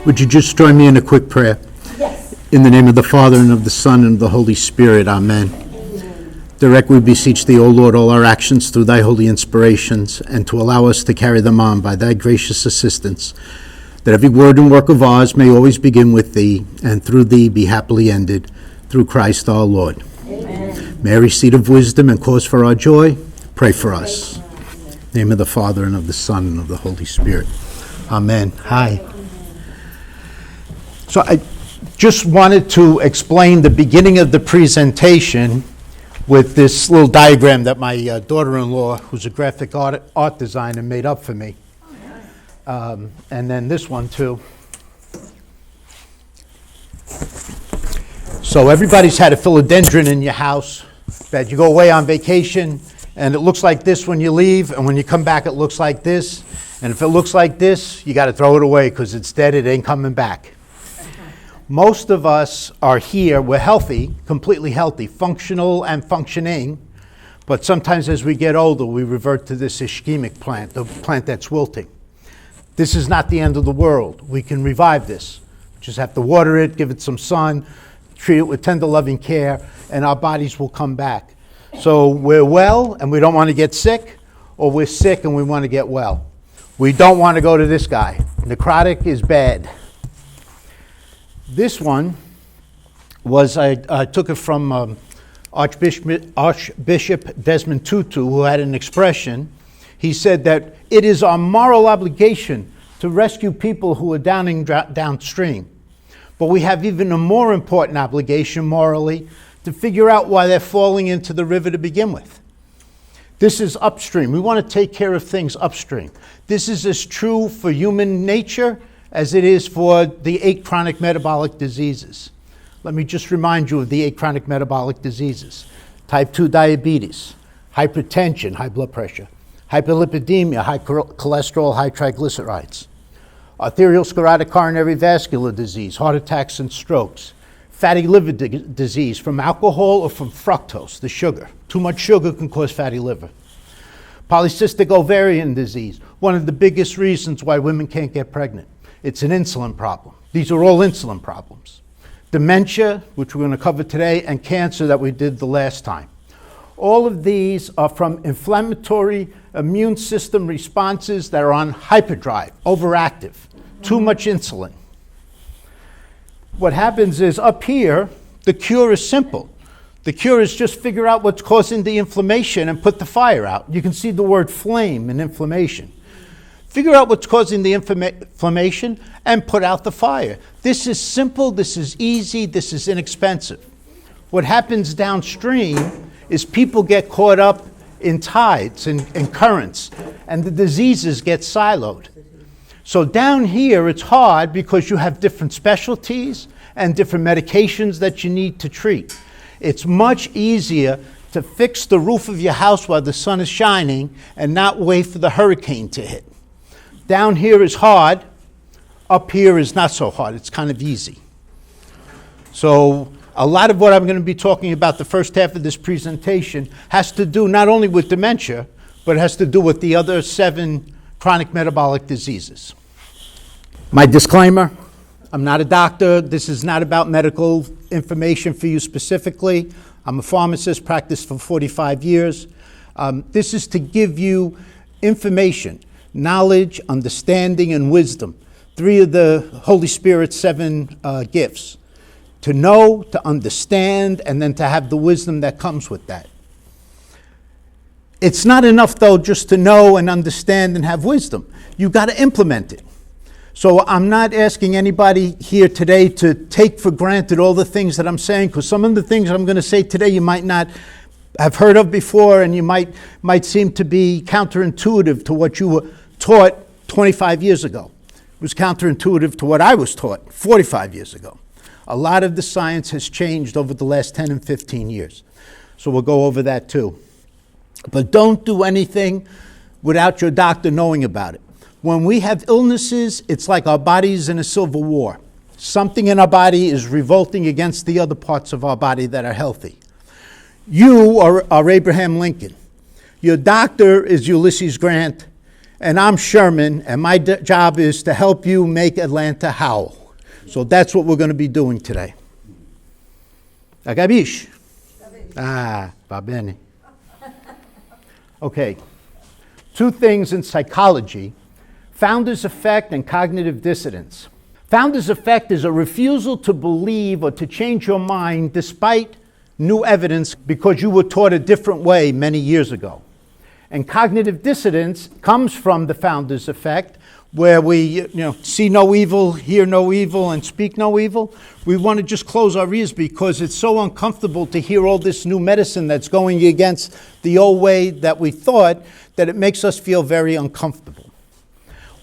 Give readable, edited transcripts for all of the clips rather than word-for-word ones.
Would you just join me in a quick prayer? Yes. In the name of the Father, and of the Son, and of the Holy Spirit. Amen. Direct, we beseech thee, O Lord, all our actions through thy holy inspirations, and to allow us to carry them on by thy gracious assistance, that every word and work of ours may always begin with thee, and through thee be happily ended, through Christ our Lord. Amen. Mary, seat of wisdom and cause for our joy, pray for us. In the name of the Father, and of the Son, and of the Holy Spirit. Amen. Hi. So I just wanted to explain the beginning of the presentation with this little diagram that my daughter-in-law, who's a graphic art designer, made up for me. And then this one too. So everybody's had a philodendron in your house that you go away on vacation and it looks like this when you leave, and when you come back it looks like this. And if it looks like this, you got to throw it away because it's dead, it ain't coming back. Most of us are here, we're healthy, completely healthy, functional and functioning, but sometimes as we get older, we revert to this ischemic plant, the plant that's wilting. This is not the end of the world. We can revive this. We just have to water it, give it some sun, treat it with tender loving care, and our bodies will come back. So we're well and we don't want to get sick, or we're sick and we want to get well. We don't want to go to this guy. Necrotic is bad. This one was, I took it from Archbishop Desmond Tutu, who had an expression. He said that it is our moral obligation to rescue people who are downstream. But we have even a more important obligation morally to figure out why they're falling into the river to begin with. This is upstream. We want to take care of things upstream. This is as true for human nature as it is for the 8 chronic metabolic diseases. Let me just remind you of the 8 chronic metabolic diseases. Type 2 diabetes, hypertension, high blood pressure, hyperlipidemia, high cholesterol, high triglycerides, arteriosclerotic coronary vascular disease, heart attacks and strokes, fatty liver disease from alcohol or from fructose, the sugar. Too much sugar can cause fatty liver. Polycystic ovarian disease, one of the biggest reasons why women can't get pregnant. It's an insulin problem. These are all insulin problems. Dementia, which we're going to cover today, and cancer that we did the last time. All of these are from inflammatory immune system responses that are on hyperdrive, overactive, too much insulin. What happens is up here, the cure is simple. The cure is just figure out what's causing the inflammation and put the fire out. You can see the word flame in inflammation. Figure out what's causing the inflammation and put out the fire. This is simple, this is easy, this is inexpensive. What happens downstream is people get caught up in tides and currents, and the diseases get siloed. So down here it's hard because you have different specialties and different medications that you need to treat. It's much easier to fix the roof of your house while the sun is shining and not wait for the hurricane to hit. Down here is hard, up here is not so hard, it's kind of easy. So a lot of what I'm going to be talking about the first half of this presentation has to do not only with dementia, but it has to do with the other 7 chronic metabolic diseases. My disclaimer, I'm not a doctor, this is not about medical information for you specifically. I'm a pharmacist, practiced for 45 years. This is to give you information, knowledge, understanding, and wisdom. 3 of the Holy Spirit's 7 gifts. To know, to understand, and then to have the wisdom that comes with that. It's not enough, though, just to know and understand and have wisdom. You've got to implement it. So I'm not asking anybody here today to take for granted all the things that I'm saying, because some of the things I'm going to say today you might not have heard of before, and you might seem to be counterintuitive to what you were taught 25 years ago. It was counterintuitive to what I was taught 45 years ago. A lot of the science has changed over the last 10 and 15 years. So we'll go over that too. But don't do anything without your doctor knowing about it. When we have illnesses, it's like our body's in a civil war. Something in our body is revolting against the other parts of our body that are healthy. You are Abraham Lincoln. Your doctor is Ulysses Grant, And I'm Sherman, and my job is to help you make Atlanta howl. So that's what we're going to be doing today. Capisci? Ah, va bene. Okay. Two things in psychology: founder's effect and cognitive dissonance. Founder's effect is a refusal to believe or to change your mind despite new evidence because you were taught a different way many years ago. And cognitive dissonance comes from the founder's effect, where we see no evil, hear no evil, and speak no evil. We want to just close our ears because it's so uncomfortable to hear all this new medicine that's going against the old way that we thought, that it makes us feel very uncomfortable.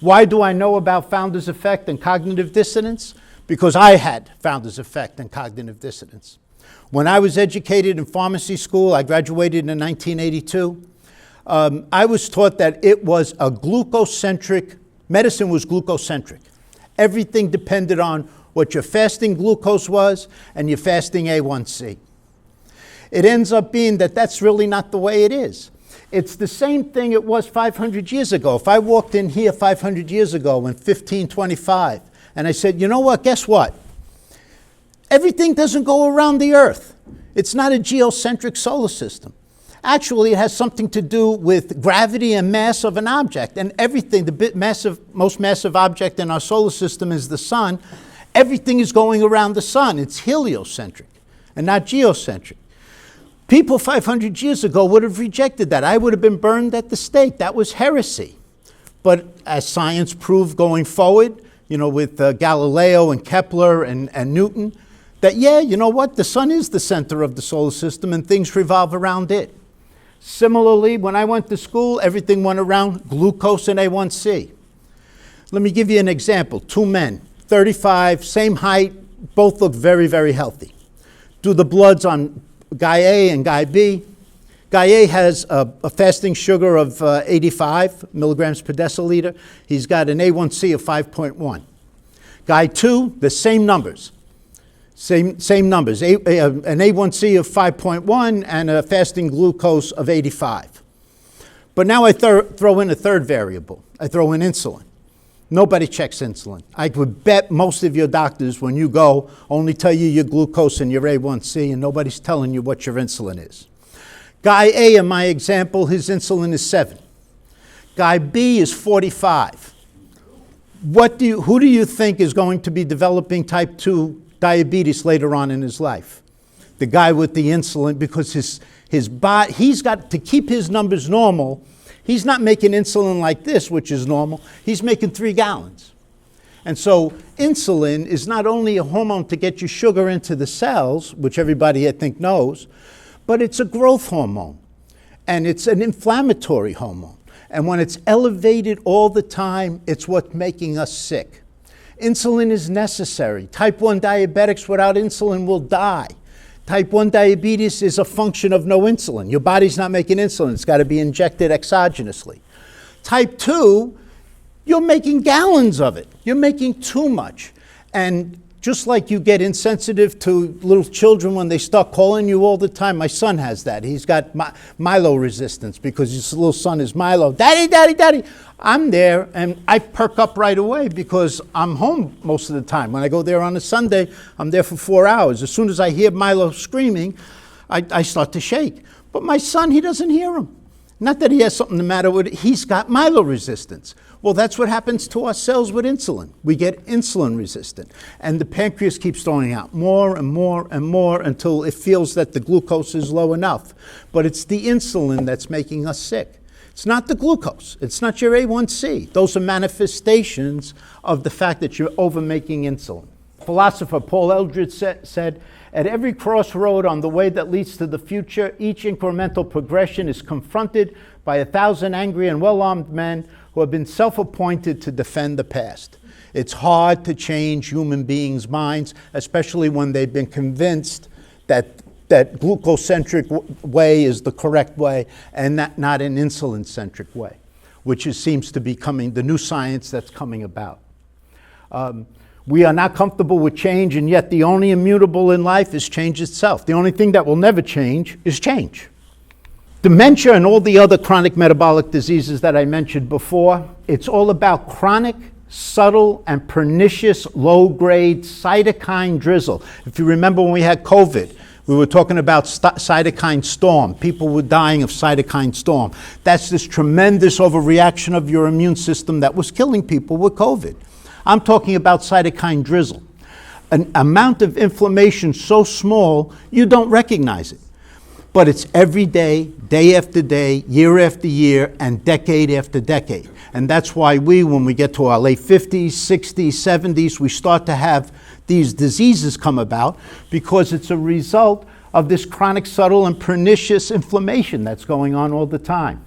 Why do I know about founder's effect and cognitive dissonance? Because I had founder's effect and cognitive dissonance. When I was educated in pharmacy school, I graduated in 1982. I was taught that it was a glucocentric, medicine was glucocentric. Everything depended on what your fasting glucose was and your fasting A1C. It ends up being that that's really not the way it is. It's the same thing it was 500 years ago. If I walked in here 500 years ago in 1525 and I said, you know what, guess what? Everything doesn't go around the earth. It's not a geocentric solar system. Actually, it has something to do with gravity and mass of an object. And everything, most massive object in our solar system is the sun. Everything is going around the sun. It's heliocentric and not geocentric. People 500 years ago would have rejected that. I would have been burned at the stake. That was heresy. But as science proved going forward, with Galileo and Kepler and Newton, that, you know what? The sun is the center of the solar system and things revolve around it. Similarly, when I went to school, everything went around glucose and A1C. Let me give you an example. Two men, 35, same height, both look very, very healthy. Do the bloods on guy A and guy B. Guy A has a fasting sugar of 85 milligrams per deciliter. He's got an A1C of 5.1. Guy 2, the same numbers. Same numbers, an A1C of 5.1 and a fasting glucose of 85. But now I throw in a third variable. I throw in insulin. Nobody checks insulin. I would bet most of your doctors, when you go, only tell you your glucose and your A1C, and nobody's telling you what your insulin is. Guy A, in my example, his insulin is 7. Guy B is 45. Who do you think is going to be developing type 2 diabetes later on in his life? The guy with the insulin, because his body, he's got to keep his numbers normal. He's not making insulin like this, which is normal. He's making 3 gallons. And so insulin is not only a hormone to get your sugar into the cells, which everybody I think knows, but it's a growth hormone. And it's an inflammatory hormone. And when it's elevated all the time, it's what's making us sick. Insulin is necessary. Type 1 diabetics without insulin will die. Type 1 diabetes is a function of no insulin. Your body's not making insulin. It's got to be injected exogenously. Type 2, you're making gallons of it. You're making too much. And just like you get insensitive to little children when they start calling you all the time, my son has that. He's got Milo resistance because his little son is Milo. Daddy, daddy, daddy. I'm there and I perk up right away because I'm home most of the time. When I go there on a Sunday, I'm there for 4 hours. As soon as I hear Milo screaming, I start to shake. But my son, he doesn't hear him. Not that he has something the matter with it, he's got Milo resistance. Well, that's what happens to our cells with insulin. We get insulin resistant. And the pancreas keeps throwing out more and more and more until it feels that the glucose is low enough. But it's the insulin that's making us sick. It's not the glucose. It's not your A1C. Those are manifestations of the fact that you're overmaking insulin. Philosopher Paul Eldredge said, at every crossroad on the way that leads to the future, each incremental progression is confronted by 1,000 angry and well-armed men who have been self-appointed to defend the past. It's hard to change human beings' minds, especially when they've been convinced that glucocentric way is the correct way and not an insulin-centric way, which seems to be the new science that's coming about. We are not comfortable with change, and yet the only immutable in life is change itself. The only thing that will never change is change. Dementia and all the other chronic metabolic diseases that I mentioned before, it's all about chronic, subtle, and pernicious low-grade cytokine drizzle. If you remember when we had COVID, we were talking about cytokine storm. People were dying of cytokine storm. That's this tremendous overreaction of your immune system that was killing people with COVID. I'm talking about cytokine drizzle. An amount of inflammation so small, you don't recognize it. But it's every day, day after day, year after year, and decade after decade. And that's why when we get to our late 50s, 60s, 70s, we start to have these diseases come about because it's a result of this chronic, subtle, and pernicious inflammation that's going on all the time.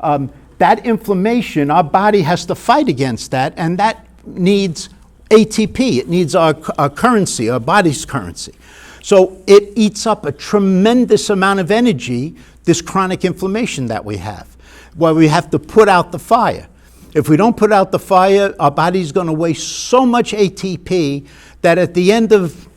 That inflammation, our body has to fight against that, and that needs ATP. It needs our currency, our body's currency. So it eats up a tremendous amount of energy, this chronic inflammation that we have, where we have to put out the fire. If we don't put out the fire, our body's going to waste so much ATP that at the end of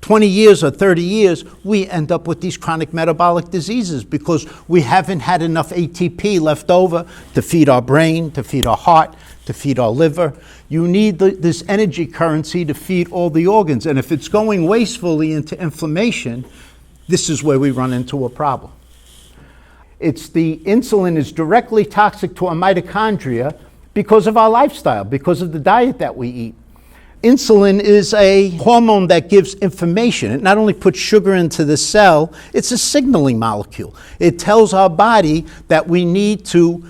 20 years or 30 years, we end up with these chronic metabolic diseases because we haven't had enough ATP left over to feed our brain, to feed our heart, to feed our liver. You need this energy currency to feed all the organs. And if it's going wastefully into inflammation, this is where we run into a problem. The insulin is directly toxic to our mitochondria because of our lifestyle, because of the diet that we eat. Insulin is a hormone that gives information. It not only puts sugar into the cell, it's a signaling molecule. It tells our body that we need to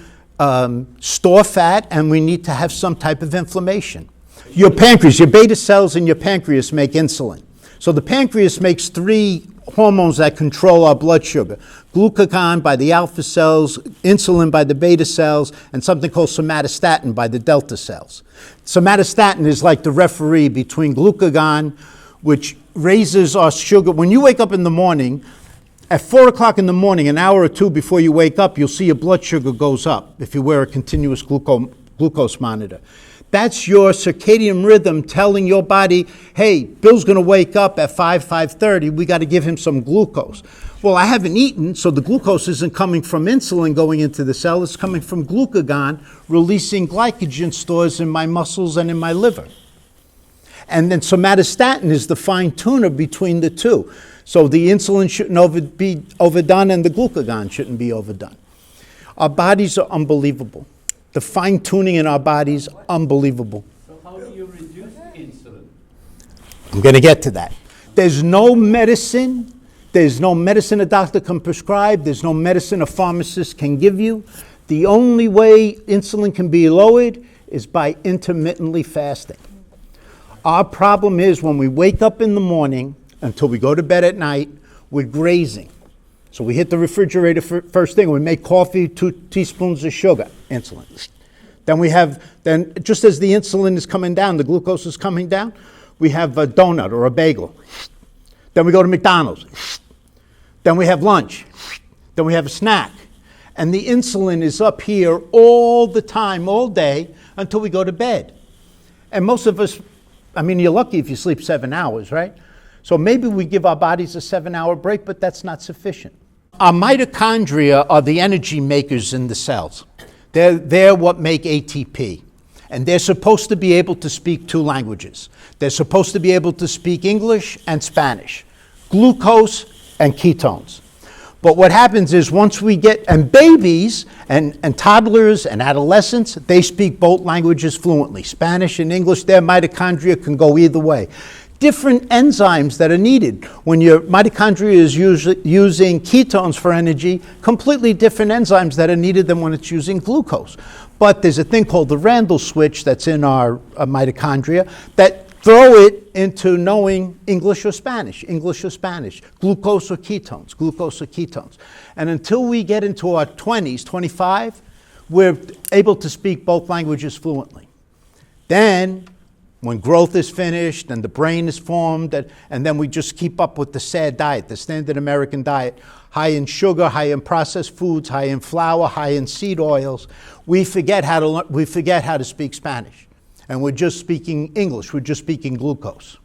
store fat and we need to have some type of inflammation. Your pancreas, your beta cells in your pancreas make insulin. So the pancreas makes 3 hormones that control our blood sugar. Glucagon by the alpha cells, insulin by the beta cells, and something called somatostatin by the delta cells. Somatostatin is like the referee between glucagon, which raises our sugar. When you wake up in the morning, at 4 o'clock in the morning, an hour or two before you wake up, you'll see your blood sugar goes up if you wear a continuous glucose monitor. That's your circadian rhythm telling your body, hey, Bill's going to wake up at 5:30. We got to give him some glucose. Well, I haven't eaten, so the glucose isn't coming from insulin going into the cell. It's coming from glucagon releasing glycogen stores in my muscles and in my liver. And then somatostatin is the fine tuner between the two. So the insulin shouldn't be overdone and the glucagon shouldn't be overdone. Our bodies are unbelievable. The fine-tuning in our bodies, unbelievable. So how do you reduce insulin? I'm going to get to that. There's no medicine a doctor can prescribe. There's no medicine a pharmacist can give you. The only way insulin can be lowered is by intermittently fasting. Our problem is when we wake up in the morning until we go to bed at night, we're grazing. So we hit the refrigerator first thing. We make coffee, 2 teaspoons of sugar, insulin. Then just as the insulin is coming down, the glucose is coming down, we have a donut or a bagel. Then we go to McDonald's. Then we have lunch. Then we have a snack. And the insulin is up here all the time, all day, until we go to bed. And most of us, you're lucky if you sleep 7 hours, right? So maybe we give our bodies a 7-hour break, but that's not sufficient. Our mitochondria are the energy makers in the cells. They're what make ATP. And they're supposed to be able to speak 2 languages. They're supposed to be able to speak English and Spanish, glucose and ketones. But what happens is and babies and toddlers and adolescents, they speak both languages fluently. Spanish and English, their mitochondria can go either way. Different enzymes that are needed. When your mitochondria is using ketones for energy, completely different enzymes that are needed than when it's using glucose. But there's a thing called the Randall switch that's in our mitochondria that throw it into knowing English or Spanish, glucose or ketones. And until we get into our 20s, 25, we're able to speak both languages fluently. Then, when growth is finished and the brain is formed, and then we just keep up with the SAD diet, the standard American diet, high in sugar, high in processed foods, high in flour, high in seed oils, we forget how to speak Spanish. And we're just speaking English, we're just speaking glucose.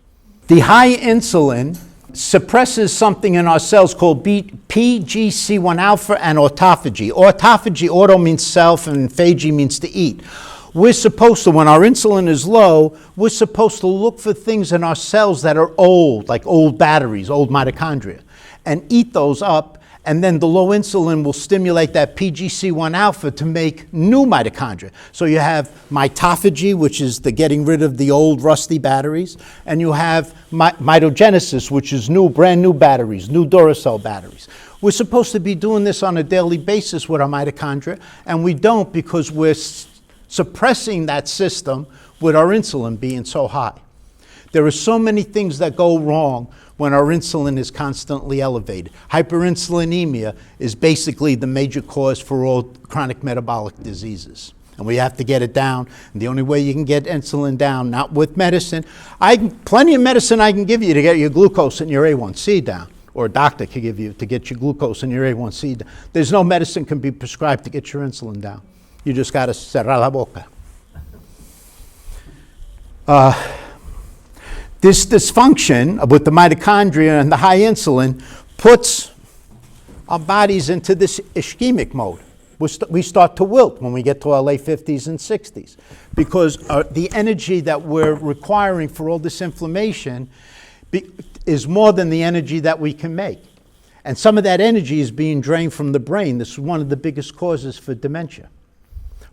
The high insulin suppresses something in our cells called PGC1 alpha and autophagy. Autophagy, auto means self, and phagy means to eat. We're supposed to, when our insulin is low, we're supposed to look for things in our cells that are old, like old batteries, old mitochondria, and eat those up, and then the low insulin will stimulate that PGC1 alpha to make new mitochondria. So you have mitophagy, which is the getting rid of the old rusty batteries, and you have mitogenesis, which is brand new batteries, new Duracell batteries. We're supposed to be doing this on a daily basis with our mitochondria, and we don't because we're suppressing that system with our insulin being so high. There are so many things that go wrong when our insulin is constantly elevated. Hyperinsulinemia is basically the major cause for all chronic metabolic diseases. And we have to get it down. And the only way you can get insulin down, not with medicine, plenty of medicine I can give you to get your glucose and your A1C down, or a doctor can give you to get your glucose and your A1C down. There's no medicine can be prescribed to get your insulin down. You just got to cerrar la boca. This dysfunction with the mitochondria and the high insulin puts our bodies into this ischemic mode. We start to wilt when we get to our late 50s and 60s because the energy that we're requiring for all this inflammation is more than the energy that we can make. And some of that energy is being drained from the brain. This is one of the biggest causes for dementia.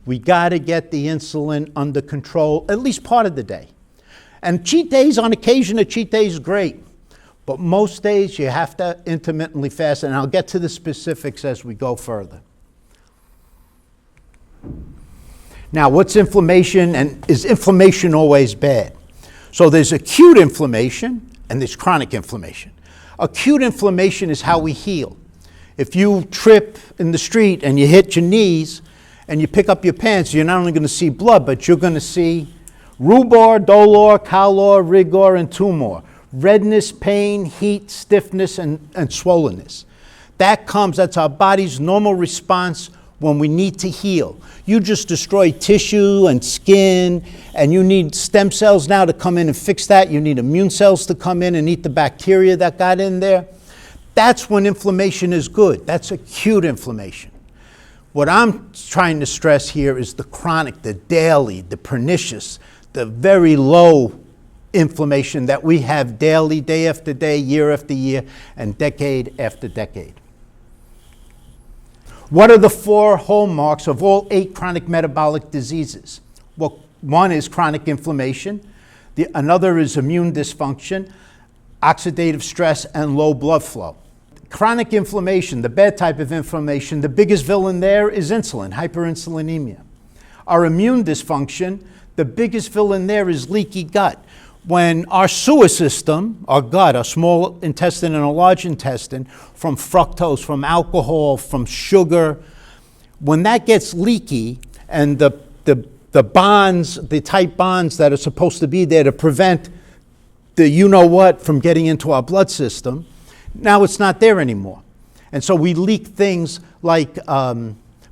We got to get the insulin under control at least part of the day. And cheat days, on occasion, a cheat day is great. But most days you have to intermittently fast, and I'll get to the specifics as we go further. Now, what's inflammation, and is inflammation always bad? So there's acute inflammation and there's chronic inflammation. Acute inflammation is how we heal. If you trip in the street and you hit your knees and you pick up your pants, you're not only going to see blood, but you're going to see rubor, dolor, calor, rigor, and tumor. Redness, pain, heat, stiffness, and swollenness. That's our body's normal response when we need to heal. You just destroy tissue and skin, and you need stem cells now to come in and fix that. You need immune cells to come in and eat the bacteria that got in there. That's when inflammation is good. That's acute inflammation. What I'm trying to stress here is the chronic, the daily, the pernicious, the very low inflammation that we have daily, day after day, year after year, and decade after decade. What are the 4 hallmarks of all 8 chronic metabolic diseases? Well, one is chronic inflammation. Another is immune dysfunction, oxidative stress, and low blood flow. Chronic inflammation, the bad type of inflammation, the biggest villain there is insulin, hyperinsulinemia. Our immune dysfunction, the biggest villain there is leaky gut. When our sewer system, our gut, our small intestine and our large intestine, from fructose, from alcohol, from sugar, when that gets leaky and the bonds, the tight bonds that are supposed to be there to prevent the you-know-what from getting into our blood system, now it's not there anymore. And so we leak things like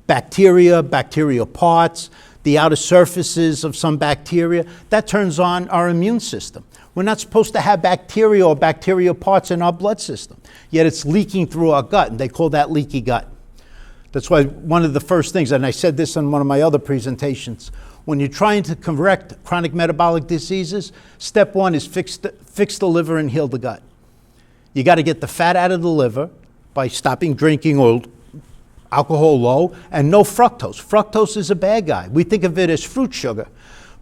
bacteria, bacterial parts, the outer surfaces of some bacteria. That turns on our immune system. We're not supposed to have bacteria or bacterial parts in our blood system, yet it's leaking through our gut, and they call that leaky gut. That's why one of the first things, and I said this in one of my other presentations, when you're trying to correct chronic metabolic diseases, step 1 is fix the liver and heal the gut. You got to get the fat out of the liver by stopping drinking or alcohol low, and no fructose. Fructose is a bad guy. We think of it as fruit sugar,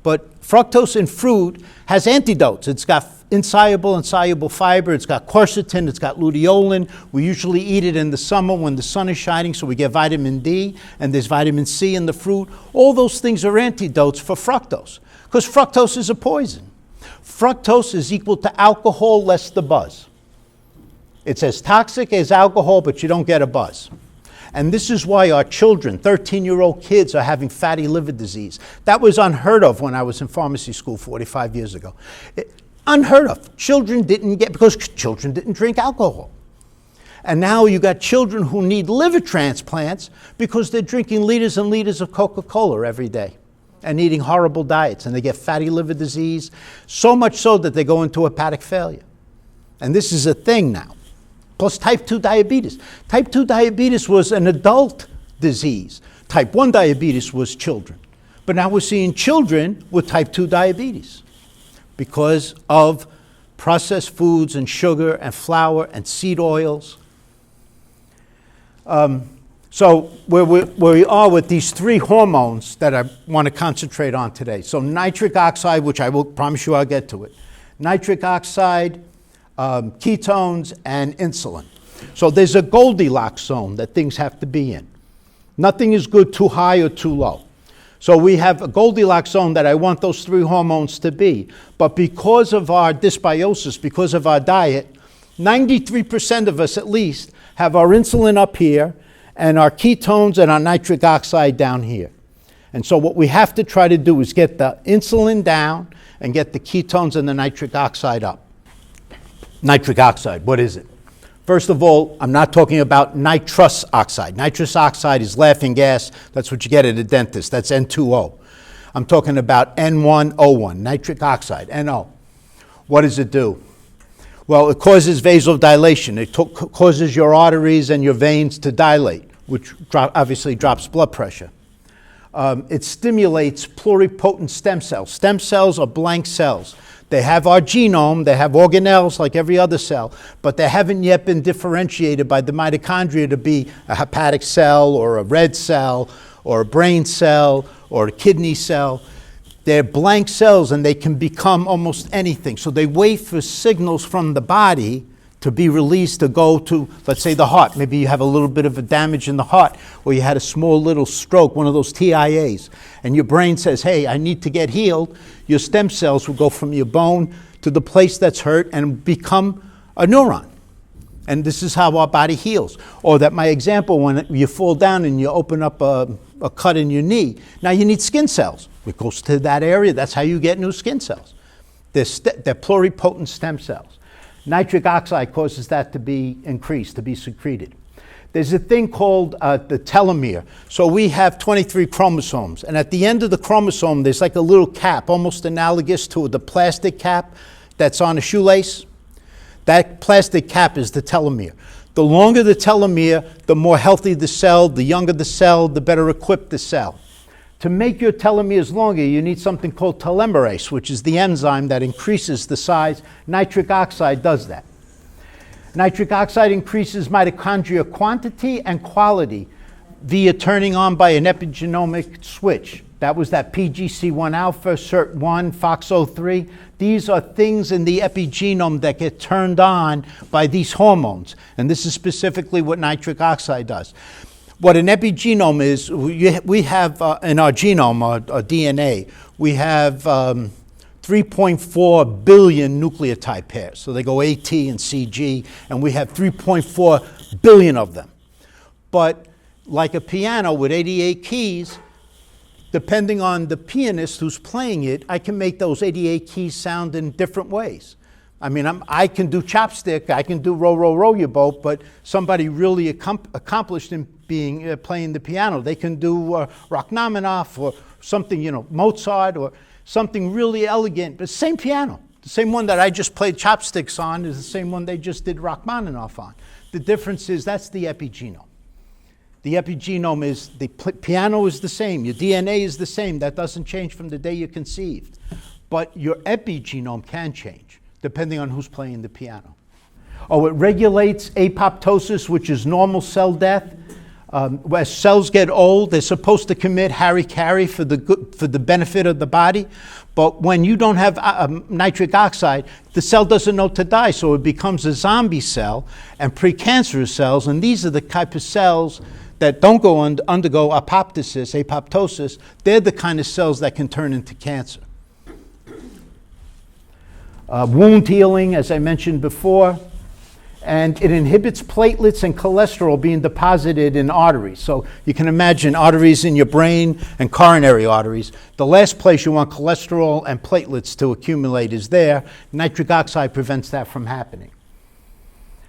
but fructose in fruit has antidotes. It's got insoluble and soluble fiber, it's got quercetin, it's got luteolin. We usually eat it in the summer when the sun is shining, so we get vitamin D, and there's vitamin C in the fruit. All those things are antidotes for fructose, because fructose is a poison. Fructose is equal to alcohol less the buzz. It's as toxic as alcohol, but you don't get a buzz. And this is why our children, 13-year-old kids, are having fatty liver disease. That was unheard of when I was in pharmacy school 45 years ago. Unheard of. Children didn't get, because children didn't drink alcohol. And now you got children who need liver transplants because they're drinking liters and liters of Coca-Cola every day and eating horrible diets, and they get fatty liver disease, so much so that they go into hepatic failure. And this is a thing now. Plus type 2 diabetes. Type 2 diabetes was an adult disease. Type 1 diabetes was children. But now we're seeing children with type 2 diabetes because of processed foods and sugar and flour and seed oils. So where we are with these three hormones that I want to concentrate on today. So nitric oxide, which I will promise you I'll get to it. Nitric oxide, ketones, and insulin. So there's a Goldilocks zone that things have to be in. Nothing is good too high or too low. So we have a Goldilocks zone that I want those three hormones to be. But because of our dysbiosis, because of our diet, 93% of us at least have our insulin up here and our ketones and our nitric oxide down here. And so what we have to try to do is get the insulin down and get the ketones and the nitric oxide up. Nitric oxide, what is it? First of all, I'm not talking about nitrous oxide. Nitrous oxide is laughing gas. That's what you get at a dentist. That's N2O. I'm talking about N1O1, nitric oxide, NO. What does it do? Well, it causes vasodilation. It causes your arteries and your veins to dilate, which obviously drops blood pressure. It stimulates pluripotent stem cells. Stem cells are blank cells. They have our genome, they have organelles like every other cell, but they haven't yet been differentiated by the mitochondria to be a hepatic cell or a red cell or a brain cell or a kidney cell. They're blank cells and they can become almost anything. So they wait for signals from the body to be released to go to, let's say, the heart. Maybe you have a little bit of a damage in the heart, or you had a small little stroke, one of those TIAs, and your brain says, hey, I need to get healed. Your stem cells will go from your bone to the place that's hurt and become a neuron. And this is how our body heals. Or that my example, when you fall down and you open up a cut in your knee, now you need skin cells. It goes to that area. That's how you get new skin cells. They're pluripotent stem cells. Nitric oxide causes that to be increased, to be secreted. There's a thing called the telomere. So we have 23 chromosomes, and at the end of the chromosome, there's like a little cap, almost analogous to the plastic cap that's on a shoelace. That plastic cap is the telomere. The longer the telomere, the more healthy the cell, the younger the cell, the better equipped the cell. To make your telomeres longer, you need something called telomerase, which is the enzyme that increases the size. Nitric oxide does that. Nitric oxide increases mitochondria quantity and quality via turning on by an epigenomic switch. That was that PGC1 alpha, SIRT1, FOXO3. These are things in the epigenome that get turned on by these hormones. And this is specifically what nitric oxide does. What an epigenome is, we have in our genome, our DNA, we have 3.4 billion nucleotide pairs. So they go A, T, and CG, and we have 3.4 billion of them. But like a piano with 88 keys, depending on the pianist who's playing it, I can make those 88 keys sound in different ways. I mean, I can do chopstick, I can do row, row, row your boat, but somebody really accomplished in playing the piano, they can do Rachmaninoff or something, Mozart or something really elegant, but same piano. The same one that I just played chopsticks on is the same one they just did Rachmaninoff on. The difference is that's the epigenome. The epigenome is, the piano is the same, your DNA is the same, that doesn't change from the day you're conceived. But your epigenome can change, depending on who's playing the piano. Oh, it regulates apoptosis, which is normal cell death. As cells get old, they're supposed to commit hara-kiri for the benefit of the body. But when you don't have nitric oxide, the cell doesn't know to die, so it becomes a zombie cell and precancerous cells. And these are the type of cells that don't undergo apoptosis. They're the kind of cells that can turn into cancer. Wound healing, as I mentioned before, and it inhibits platelets and cholesterol being deposited in arteries. So you can imagine arteries in your brain and coronary arteries. The last place you want cholesterol and platelets to accumulate is there. Nitric oxide prevents that from happening.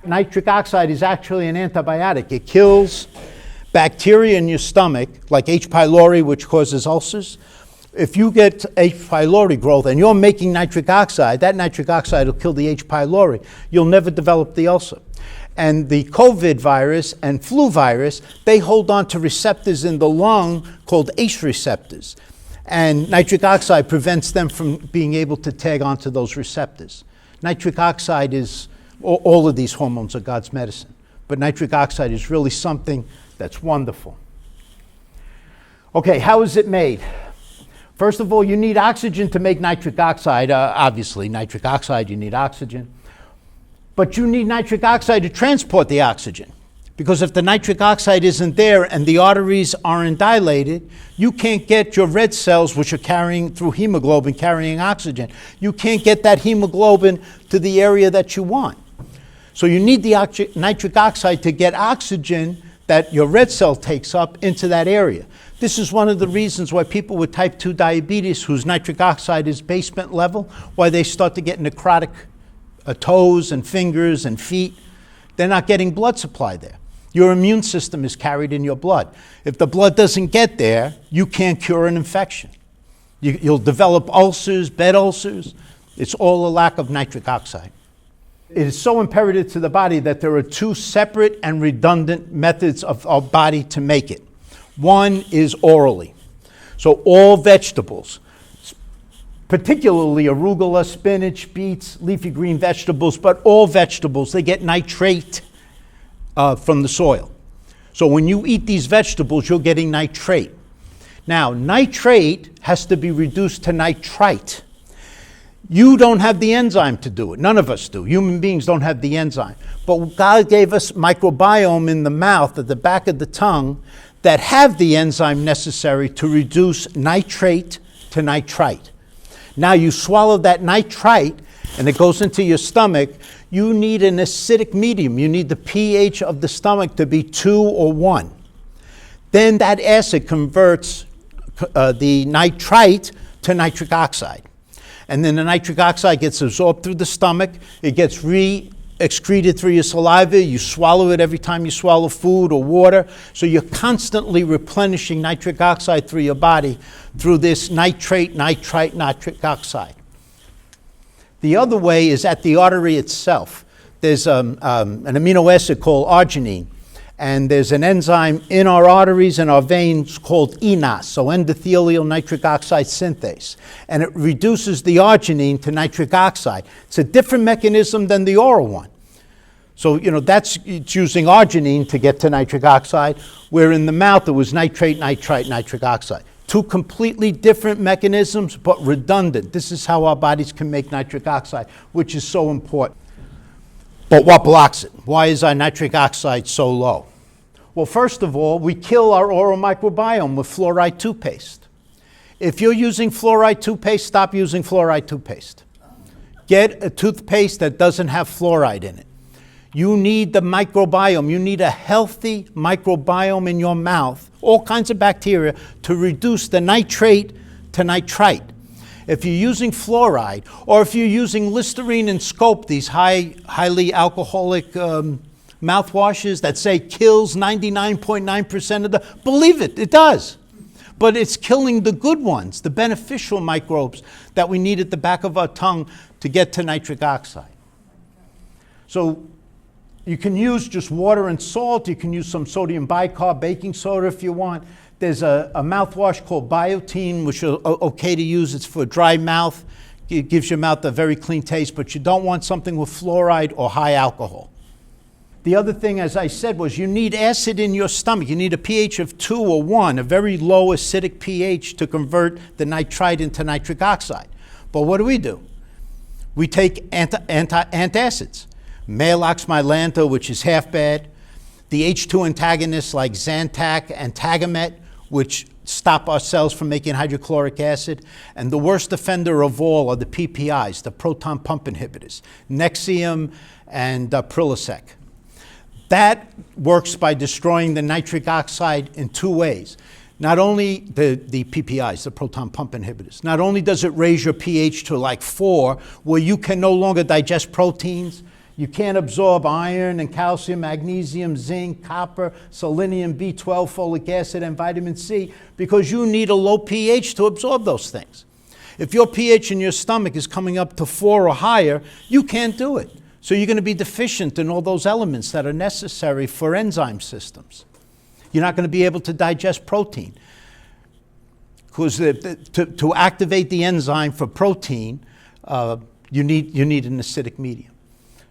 Nitric oxide is actually an antibiotic. It kills bacteria in your stomach, like H. pylori, which causes ulcers. If you get H. pylori growth and you're making nitric oxide, that nitric oxide will kill the H. pylori. You'll never develop the ulcer. And the COVID virus and flu virus, they hold on to receptors in the lung called ACE receptors. And nitric oxide prevents them from being able to tag onto those receptors. Nitric oxide is, all of these hormones are God's medicine, but nitric oxide is really something that's wonderful. Okay, how is it made? First of all, you need oxygen to make nitric oxide. Obviously, nitric oxide, you need oxygen. But you need nitric oxide to transport the oxygen. Because if the nitric oxide isn't there and the arteries aren't dilated, you can't get your red cells, which are carrying through hemoglobin, carrying oxygen. You can't get that hemoglobin to the area that you want. So you need the nitric oxide to get oxygen that your red cell takes up into that area. This is one of the reasons why people with type 2 diabetes whose nitric oxide is basement level, why they start to get necrotic toes and fingers and feet. They're not getting blood supply there. Your immune system is carried in your blood. If the blood doesn't get there, you can't cure an infection. You'll develop ulcers, bed ulcers. It's all a lack of nitric oxide. It is so imperative to the body that there are two separate and redundant methods of our body to make it. One is orally. So all vegetables, particularly arugula, spinach, beets, leafy green vegetables, but all vegetables, they get nitrate from the soil. So when you eat these vegetables, you're getting nitrate. Now, nitrate has to be reduced to nitrite. You don't have the enzyme to do it. None of us do. Human beings don't have the enzyme. But God gave us microbiome in the mouth, at the back of the tongue, that have the enzyme necessary to reduce nitrate to nitrite. Now you swallow that nitrite and it goes into your stomach. You need an acidic medium. You need the pH of the stomach to be 2 or 1. Then that acid converts the nitrite to nitric oxide. And then the nitric oxide gets absorbed through the stomach. It gets excreted through your saliva. You swallow it every time you swallow food or water. So you're constantly replenishing nitric oxide through your body through this nitrate, nitrite, nitric oxide. The other way is at the artery itself. There's an amino acid called arginine. And there's an enzyme in our arteries and our veins called ENOS, so endothelial nitric oxide synthase. And it reduces the arginine to nitric oxide. It's a different mechanism than the oral one. So, it's using arginine to get to nitric oxide, where in the mouth it was nitrate, nitrite, nitric oxide. Two completely different mechanisms, but redundant. This is how our bodies can make nitric oxide, which is so important. But what blocks it? Why is our nitric oxide so low? Well, first of all, we kill our oral microbiome with fluoride toothpaste. If you're using fluoride toothpaste, stop using fluoride toothpaste. Get a toothpaste that doesn't have fluoride in it. You need the microbiome. You need a healthy microbiome in your mouth, all kinds of bacteria, to reduce the nitrate to nitrite. If you're using fluoride, or if you're using Listerine and Scope, these highly alcoholic mouthwashes that say kills 99.9% of the, believe it, it does. But it's killing the good ones, the beneficial microbes that we need at the back of our tongue to get to nitric oxide. So you can use just water and salt. You can use some sodium bicarb, baking soda if you want. There's a mouthwash called Biotene, which is okay to use. It's for dry mouth. It gives your mouth a very clean taste, but you don't want something with fluoride or high alcohol. The other thing, as I said, was you need acid in your stomach. You need a pH of 2 or 1, a very low acidic pH to convert the nitrite into nitric oxide. But what do? We take antacids. Maalox Mylanta, which is half bad. The H2 antagonists like Zantac and Tagamet, which stop our cells from making hydrochloric acid. And the worst offender of all are the PPIs, the proton pump inhibitors, Nexium and Prilosec. That works by destroying the nitric oxide in 2 ways. Not only the PPIs, the proton pump inhibitors, not only does it raise your pH to like 4, where you can no longer digest proteins, You can't absorb iron and calcium, magnesium, zinc, copper, selenium, B12, folic acid, and vitamin C because you need a low pH to absorb those things. If your pH in your stomach is coming up to 4 or higher, you can't do it. So you're going to be deficient in all those elements that are necessary for enzyme systems. You're not going to be able to digest protein. Because to activate the enzyme for protein, you need an acidic medium.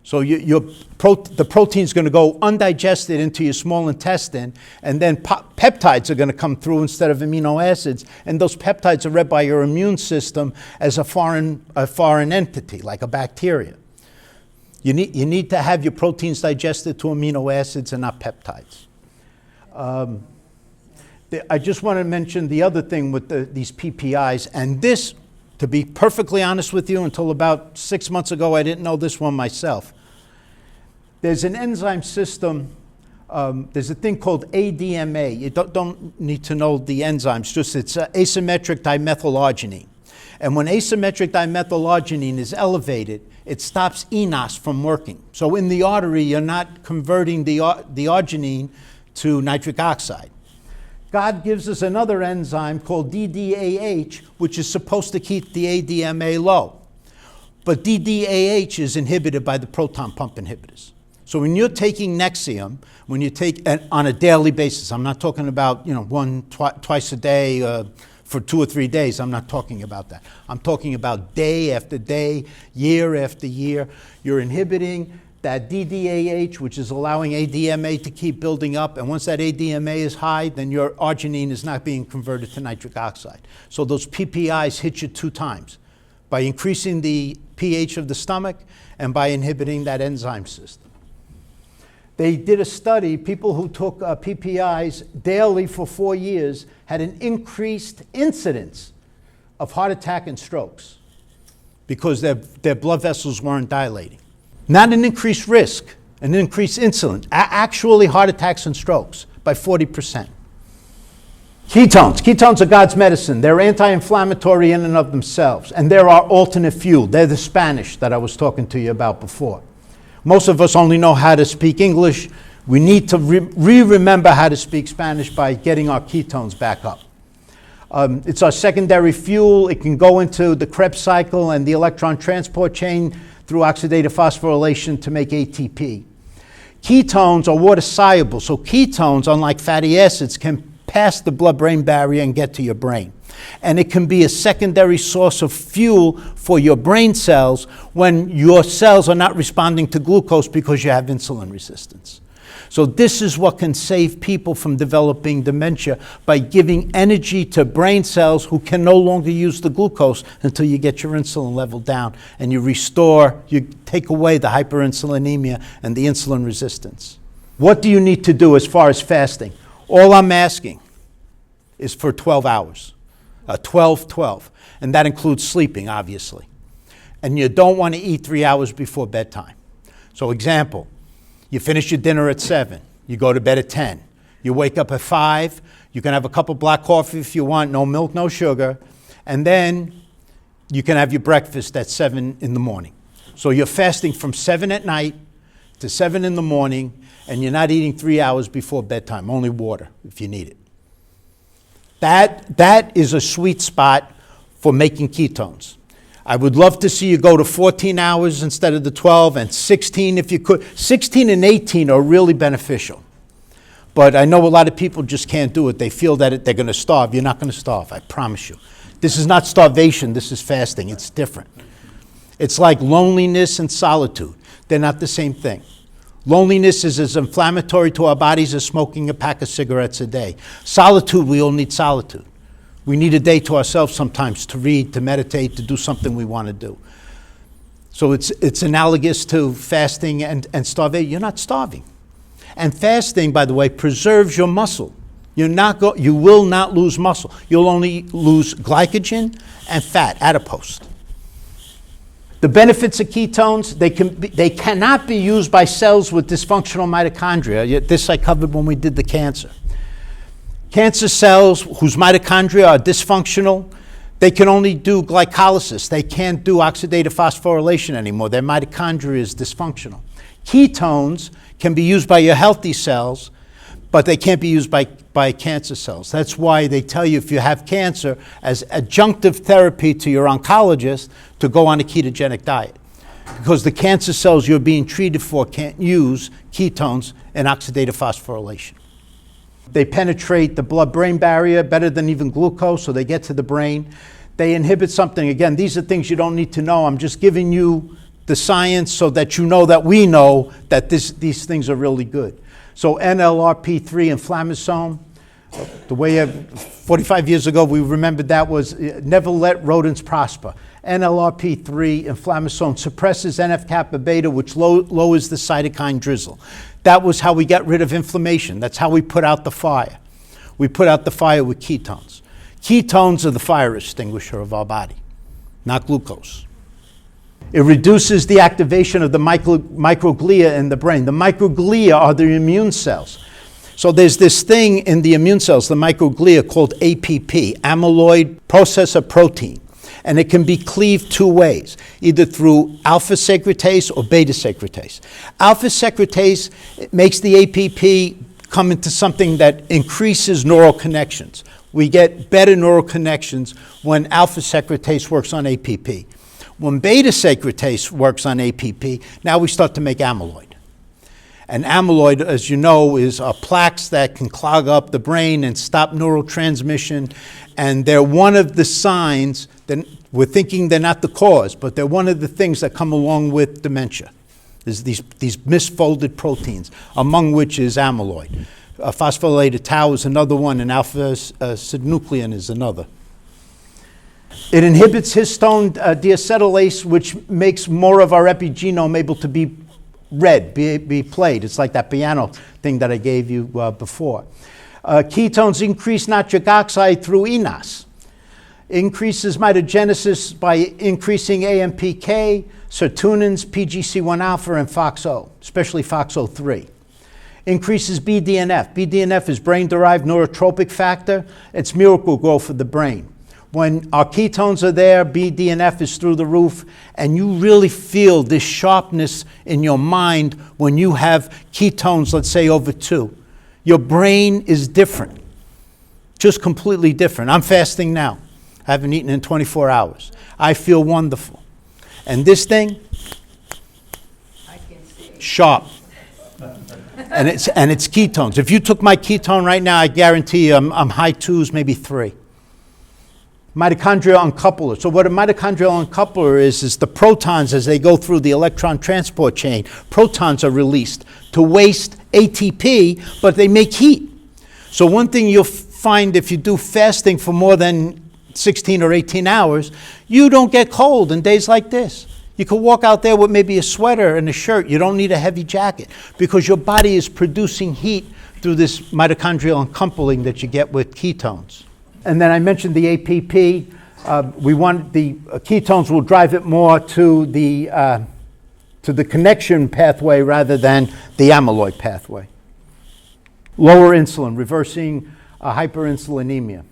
So the protein is going to go undigested into your small intestine, and then peptides are going to come through instead of amino acids, and those peptides are read by your immune system as a foreign entity, like a bacteria. You need to have your proteins digested to amino acids and not peptides. I just want to mention the other thing with these PPIs, and this, to be perfectly honest with you, until about 6 months ago, I didn't know this one myself. There's an enzyme system, there's a thing called ADMA. You don't need to know the enzymes, just it's asymmetric dimethylarginine. And when asymmetric dimethylarginine is elevated, it stops enos from working. So in the artery, you're not converting the arginine to nitric oxide. God gives us another enzyme called DDAH, which is supposed to keep the ADMA low. But DDAH is inhibited by the proton pump inhibitors. So when you're taking Nexium, when you take on a daily basis, I'm not talking about twice a day for 2 or 3 days. I'm not talking about that. I'm talking about day after day, year after year. You're inhibiting that DDAH, which is allowing ADMA to keep building up. And once that ADMA is high, then your arginine is not being converted to nitric oxide. So those PPIs hit you 2 times, by increasing the pH of the stomach and by inhibiting that enzyme system. They did a study, people who took PPIs daily for 4 years had an increased incidence of heart attack and strokes because their blood vessels weren't dilating. Not an increased risk, an increased incidence, actually heart attacks and strokes by 40%. Ketones are God's medicine. They're anti-inflammatory in and of themselves, and they're our alternate fuel. They're the Spanish that I was talking to you about before. Most of us only know how to speak English. We need to remember how to speak Spanish by getting our ketones back up. It's our secondary fuel. It can go into the Krebs cycle and the electron transport chain through oxidative phosphorylation to make ATP. Ketones are water soluble, so ketones, unlike fatty acids, can pass the blood-brain barrier and get to your brain. And it can be a secondary source of fuel for your brain cells when your cells are not responding to glucose because you have insulin resistance. So this is what can save people from developing dementia, by giving energy to brain cells who can no longer use the glucose until you get your insulin level down and you take away the hyperinsulinemia and the insulin resistance. What do you need to do as far as fasting? All I'm asking is for 12 hours. 12. And that includes sleeping, obviously. And you don't want to eat 3 hours before bedtime. So example, you finish your dinner at 7, you go to bed at 10, you wake up at 5, you can have a cup of black coffee if you want, no milk, no sugar, and then you can have your breakfast at 7 in the morning. So you're fasting from 7 at night to 7 in the morning, and you're not eating 3 hours before bedtime, only water if you need it. That is a sweet spot for making ketones. I would love to see you go to 14 hours instead of the 12, and 16 if you could. 16 and 18 are really beneficial. But I know a lot of people just can't do it. They feel that they're going to starve. You're not going to starve, I promise you. This is not starvation, this is fasting. It's different. It's like loneliness and solitude. They're not the same thing. Loneliness is as inflammatory to our bodies as smoking a pack of cigarettes a day. Solitude, we all need solitude. We need a day to ourselves sometimes to read, to meditate, to do something we want to do. So it's analogous to fasting and starvation. You're not starving. And fasting, by the way, preserves your muscle. You will not lose muscle. You'll only lose glycogen and fat, adipose. The benefits of ketones, they cannot be used by cells with dysfunctional mitochondria. This I covered when we did the cancer. Cancer cells whose mitochondria are dysfunctional, they can only do glycolysis. They can't do oxidative phosphorylation anymore. Their mitochondria is dysfunctional. Ketones can be used by your healthy cells, but they can't be used by cancer cells. That's why they tell you if you have cancer as adjunctive therapy to your oncologist to go on a ketogenic diet. Because the cancer cells you're being treated for can't use ketones and oxidative phosphorylation. They penetrate the blood-brain barrier better than even glucose, so they get to the brain. They inhibit something. Again, these are things you don't need to know. I'm just giving you the science so that you know that we know that these things are really good. So NLRP3 inflammasome, the way 45 years ago we remembered that was never let rodents prosper. NLRP3 inflammasome suppresses NF-kappa beta, which lowers the cytokine drizzle. That was how we got rid of inflammation. That's how we put out the fire. We put out the fire with ketones. Ketones are the fire extinguisher of our body, not glucose. It reduces the activation of the microglia in the brain. The microglia are the immune cells. So there's this thing in the immune cells, the microglia, called APP, amyloid processor protein. And it can be cleaved two ways, either through alpha secretase or beta secretase. Alpha secretase makes the APP come into something that increases neural connections. We get better neural connections when alpha secretase works on APP. When beta secretase works on APP, now we start to make amyloid. And amyloid, as you know, is plaques that can clog up the brain and stop neural transmission. And they're one of the signs that we're thinking they're not the cause, but they're one of the things that come along with dementia. There's these misfolded proteins, among which is amyloid. Phosphorylated tau is another one, and alpha-synuclein is another. It inhibits histone deacetylase, which makes more of our epigenome able to be read, be played. It's like that piano thing that I gave you before. Ketones increase nitric oxide through eNOS. Increases mitogenesis by increasing AMPK, sirtuinins, PGC1 alpha, and FOXO, especially FOXO3. Increases BDNF. BDNF is brain-derived neurotropic factor. It's miracle growth for the brain. When our ketones are there, BDNF is through the roof, and you really feel this sharpness in your mind when you have ketones, let's say over 2. Your brain is different, just completely different. I'm fasting now. I haven't eaten in 24 hours. I feel wonderful. And this thing, sharp. And it's ketones. If you took my ketone right now, I guarantee you I'm high 2s, maybe 3. Mitochondrial uncoupler. So what a mitochondrial uncoupler is the protons, as they go through the electron transport chain, protons are released to waste ATP, but they make heat. So one thing you'll find if you do fasting for more than 16 or 18 hours, you don't get cold in days like this. You can walk out there with maybe a sweater and a shirt. You don't need a heavy jacket because your body is producing heat through this mitochondrial uncoupling that you get with ketones. And then I mentioned the APP. We want the ketones will drive it more to the connection pathway rather than the amyloid pathway. Lower insulin, reversing hyperinsulinemia.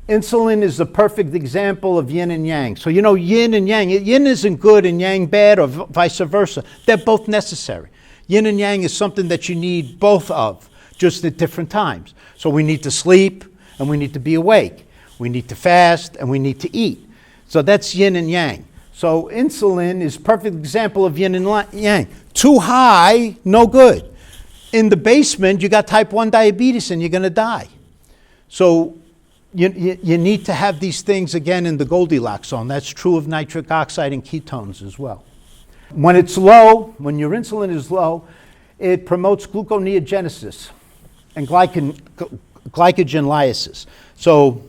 Insulin is the perfect example of yin and yang. So you know yin and yang. Yin isn't good and yang bad, or vice versa. They're both necessary. Yin and yang is something that you need both of, just at different times. So we need to sleep and we need to be awake. We need to fast and we need to eat. So that's yin and yang. So insulin is a perfect example of yin and yang. Too high, no good. In the basement, you got type 1 diabetes and you're going to die. So you need to have these things, again, in the Goldilocks zone. That's true of nitric oxide and ketones as well. When it's low, when your insulin is low, it promotes gluconeogenesis and glycogen lysis. So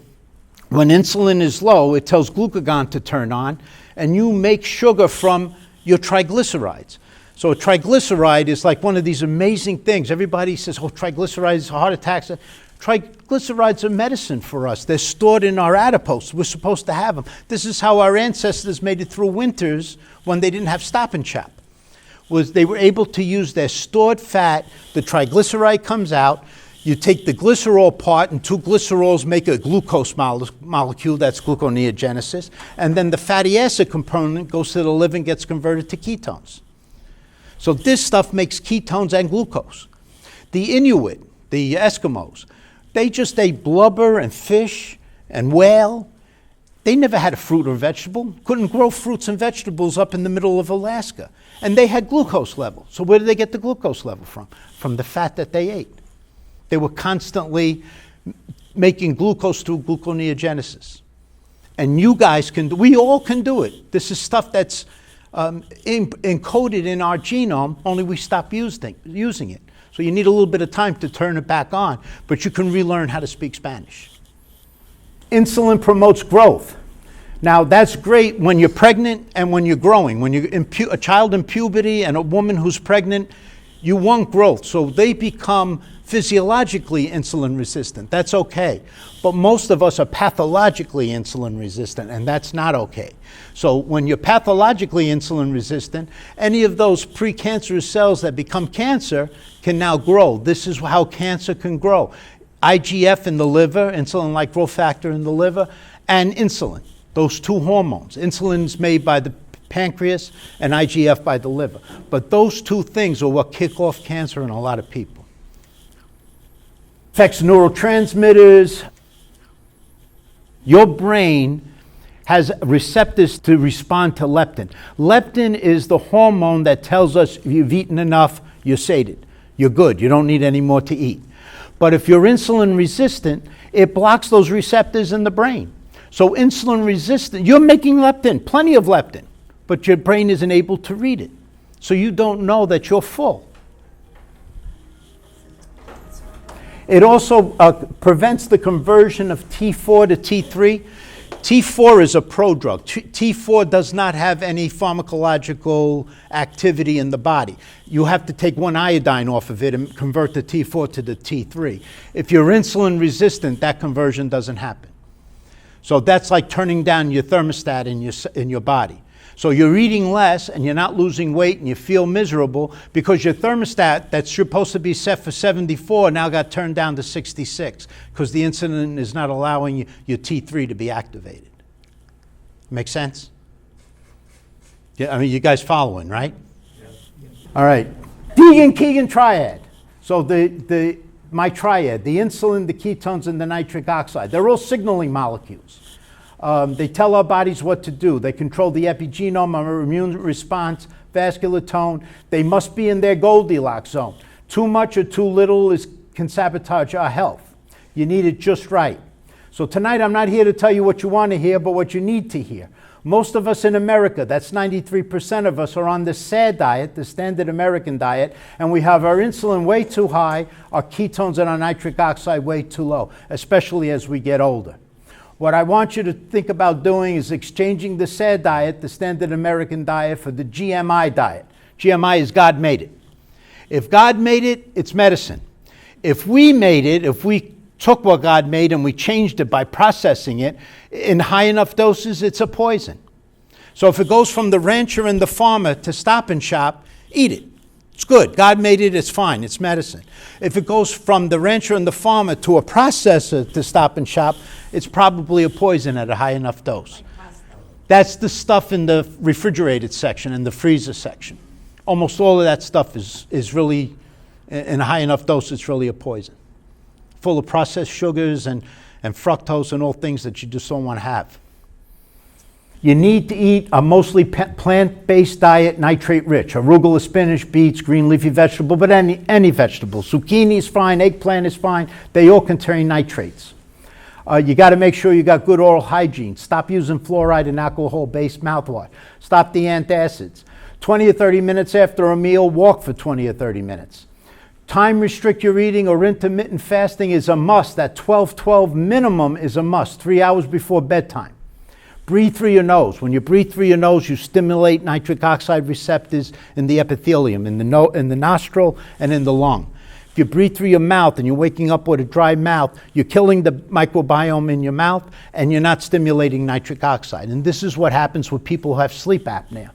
when insulin is low, it tells glucagon to turn on, and you make sugar from your triglycerides. So a triglyceride is like one of these amazing things. Everybody says, oh, triglycerides, heart attacks. Triglycerides are medicine for us. They're stored in our adipose. We're supposed to have them. This is how our ancestors made it through winters when they didn't have Stop and Shop. Was they were able to use their stored fat. The triglyceride comes out. You take the glycerol part, and 2 glycerols make a glucose molecule. That's gluconeogenesis. And then the fatty acid component goes to the liver and gets converted to ketones. So this stuff makes ketones and glucose. The Inuit, the Eskimos, they just ate blubber and fish and whale. They never had a fruit or vegetable. Couldn't grow fruits and vegetables up in the middle of Alaska. And they had glucose level. So where did they get the glucose level from? From the fat that they ate. They were constantly making glucose through gluconeogenesis. And you guys we all can do it. This is stuff that's encoded in our genome, only we stop using it. So you need a little bit of time to turn it back on, but you can relearn how to speak Spanish. Insulin promotes growth. Now that's great when you're pregnant and when you're growing. When you're a child in puberty and a woman who's pregnant, you want growth. So they become physiologically insulin resistant. That's okay. But most of us are pathologically insulin resistant, and that's not okay. So when you're pathologically insulin resistant, any of those precancerous cells that become cancer can now grow. This is how cancer can grow. IGF in the liver, insulin-like growth factor in the liver, and insulin, those two hormones. Insulin is made by the pancreas and IGF by the liver. But those two things are what kick off cancer in a lot of people. Affects neurotransmitters. Your brain has receptors to respond to leptin. Leptin is the hormone that tells us if you've eaten enough, you're sated. You're good. You don't need any more to eat. But if you're insulin resistant, it blocks those receptors in the brain. So insulin resistant, you're making leptin, plenty of leptin, but your brain isn't able to read it. So you don't know that you're full. It also prevents the conversion of T4 to T3. T4 is a prodrug. T4 does not have any pharmacological activity in the body. You have to take one iodine off of it and convert the T4 to the T3. If you're insulin resistant, that conversion doesn't happen. So that's like turning down your thermostat in your body. So you're eating less and you're not losing weight and you feel miserable because your thermostat that's supposed to be set for 74 now got turned down to 66 because the insulin is not allowing your T3 to be activated. Make sense? Yeah, I mean, you guys following, right? Yes. All right. Deegan-Keegan triad. So my triad, the insulin, the ketones, and the nitric oxide, they're all signaling molecules. They tell our bodies what to do. They control the epigenome, our immune response, vascular tone. They must be in their Goldilocks zone. Too much or too little can sabotage our health. You need it just right. So tonight I'm not here to tell you what you want to hear, but what you need to hear. Most of us in America, that's 93% of us, are on the SAD diet, the standard American diet, and we have our insulin way too high, our ketones and our nitric oxide way too low, especially as we get older. What I want you to think about doing is exchanging the SAD diet, the standard American diet, for the GMI diet. GMI is God made it. If God made it, it's medicine. If we made it, if we took what God made and we changed it by processing it in high enough doses, it's a poison. So if it goes from the rancher and the farmer to Stop and Shop, eat it. It's good. God made it. It's fine. It's medicine. If it goes from the rancher and the farmer to a processor to Stop and Shop, it's probably a poison at a high enough dose. That's the stuff in the refrigerated section and the freezer section. Almost all of that stuff is really, in a high enough dose, it's really a poison. Full of processed sugars and fructose and all things that you just don't want to have. You need to eat a mostly plant-based diet, nitrate-rich. Arugula, spinach, beets, green leafy vegetable, but any vegetable. Zucchini is fine, eggplant is fine. They all contain nitrates. You got to make sure you got good oral hygiene. Stop using fluoride and alcohol-based mouthwash. Stop the antacids. 20 or 30 minutes after a meal, walk for 20 or 30 minutes. Time restrict your eating or intermittent fasting is a must. That 12-12 minimum is a must, 3 hours before bedtime. Breathe through your nose. When you breathe through your nose, you stimulate nitric oxide receptors in the epithelium, in the nostril and in the lung. If you breathe through your mouth and you're waking up with a dry mouth, you're killing the microbiome in your mouth and you're not stimulating nitric oxide. And this is what happens with people who have sleep apnea.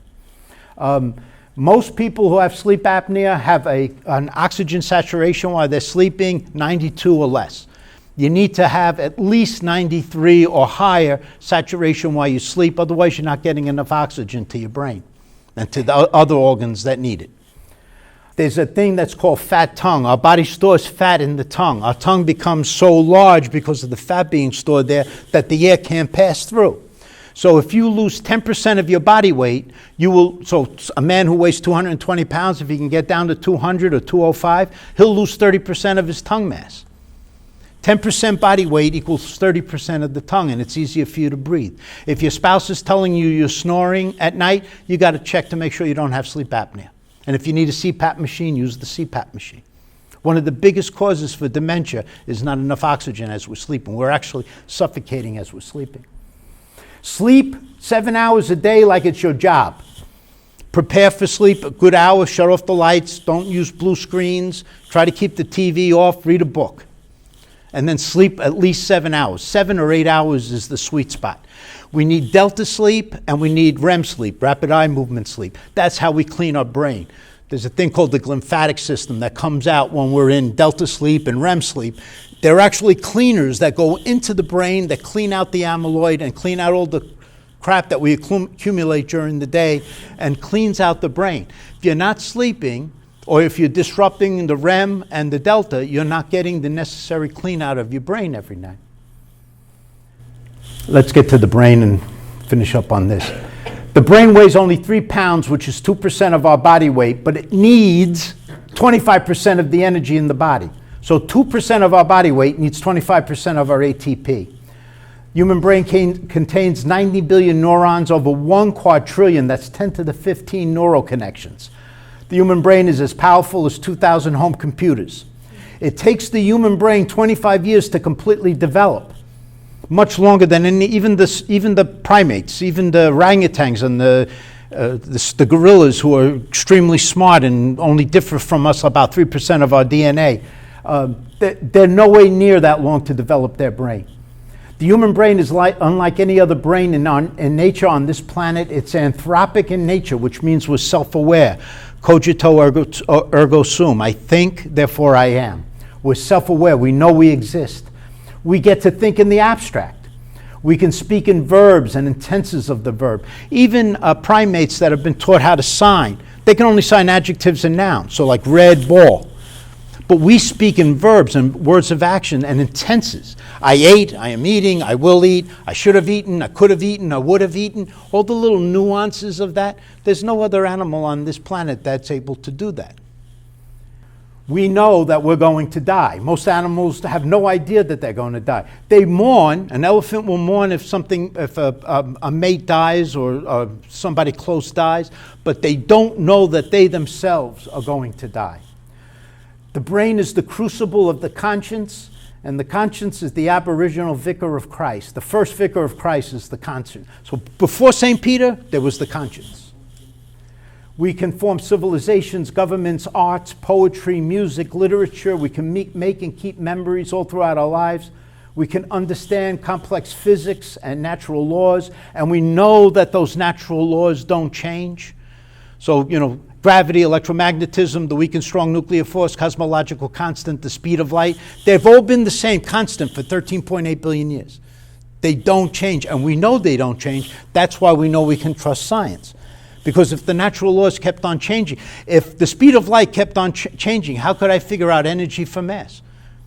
Most people who have sleep apnea have an oxygen saturation while they're sleeping 92 or less. You need to have at least 93 or higher saturation while you sleep, otherwise you're not getting enough oxygen to your brain and to the other organs that need it. There's a thing that's called fat tongue. Our body stores fat in the tongue. Our tongue becomes so large because of the fat being stored there that the air can't pass through. So if you lose 10% of your body weight, so a man who weighs 220 pounds, if he can get down to 200 or 205, he'll lose 30% of his tongue mass. 10% body weight equals 30% of the tongue, and it's easier for you to breathe. If your spouse is telling you you're snoring at night, you got to check to make sure you don't have sleep apnea. And if you need a CPAP machine, use the CPAP machine. One of the biggest causes for dementia is not enough oxygen as we're sleeping. We're actually suffocating as we're sleeping. Sleep 7 hours a day like it's your job. Prepare for sleep a good hour, shut off the lights, don't use blue screens, try to keep the TV off, read a book. And then sleep at least 7 hours. 7 or 8 hours is the sweet spot. We need delta sleep and we need REM sleep, rapid eye movement sleep. That's how we clean our brain. There's a thing called the glymphatic system that comes out when we're in delta sleep and REM sleep. They're actually cleaners that go into the brain that clean out the amyloid and clean out all the crap that we accumulate during the day and cleans out the brain. If you're not sleeping, or if you're disrupting the REM and the delta, you're not getting the necessary clean out of your brain every night. Let's get to the brain and finish up on this. The brain weighs only 3 pounds, which is 2% of our body weight, but it needs 25% of the energy in the body. So 2% of our body weight needs 25% of our ATP. Human brain contains 90 billion neurons, over 1 quadrillion, that's 10 to the 15 neural connections. The human brain is as powerful as 2,000 home computers. It takes the human brain 25 years to completely develop, much longer than even the primates, even the orangutans and the gorillas, who are extremely smart and only differ from us about 3% of our DNA. They're no way near that long to develop their brain. The human brain is unlike any other brain in nature on this planet. It's anthropic in nature, which means we're self-aware. Cogito ergo sum. I think, therefore I am. We're self-aware. We know we exist. We get to think in the abstract. We can speak in verbs and in tenses of the verb. Even primates that have been taught how to sign, they can only sign adjectives and nouns, so like red ball. But we speak in verbs and words of action and in tenses. I ate, I am eating, I will eat, I should have eaten, I could have eaten, I would have eaten. All the little nuances of that. There's no other animal on this planet that's able to do that. We know that we're going to die. Most animals have no idea that they're going to die. They mourn. An elephant will mourn if a mate dies or somebody close dies, but they don't know that they themselves are going to die. The brain is the crucible of the conscience, and the conscience is the aboriginal vicar of Christ. The first vicar of Christ is the conscience. So before St. Peter, there was the conscience. We can form civilizations, governments, arts, poetry, music, literature. We can make and keep memories all throughout our lives. We can understand complex physics and natural laws, and we know that those natural laws don't change. So, gravity, electromagnetism, the weak and strong nuclear force, cosmological constant, the speed of light, they've all been the same constant for 13.8 billion years. They don't change, and we know they don't change. That's why we know we can trust science. Because if the natural laws kept on changing, if the speed of light kept on changing, how could I figure out energy from mass?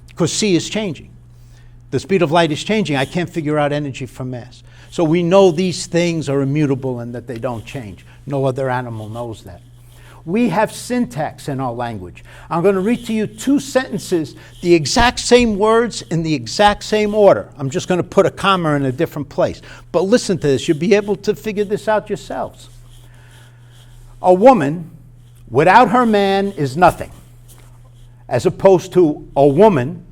Because C is changing. The speed of light is changing. I can't figure out energy from mass. So we know these things are immutable and that they don't change. No other animal knows that. We have syntax in our language. I'm going to read to you 2 sentences, the exact same words in the exact same order. I'm just going to put a comma in a different place. But listen to this. You'll be able to figure this out yourselves. A woman without her man is nothing, as opposed to a woman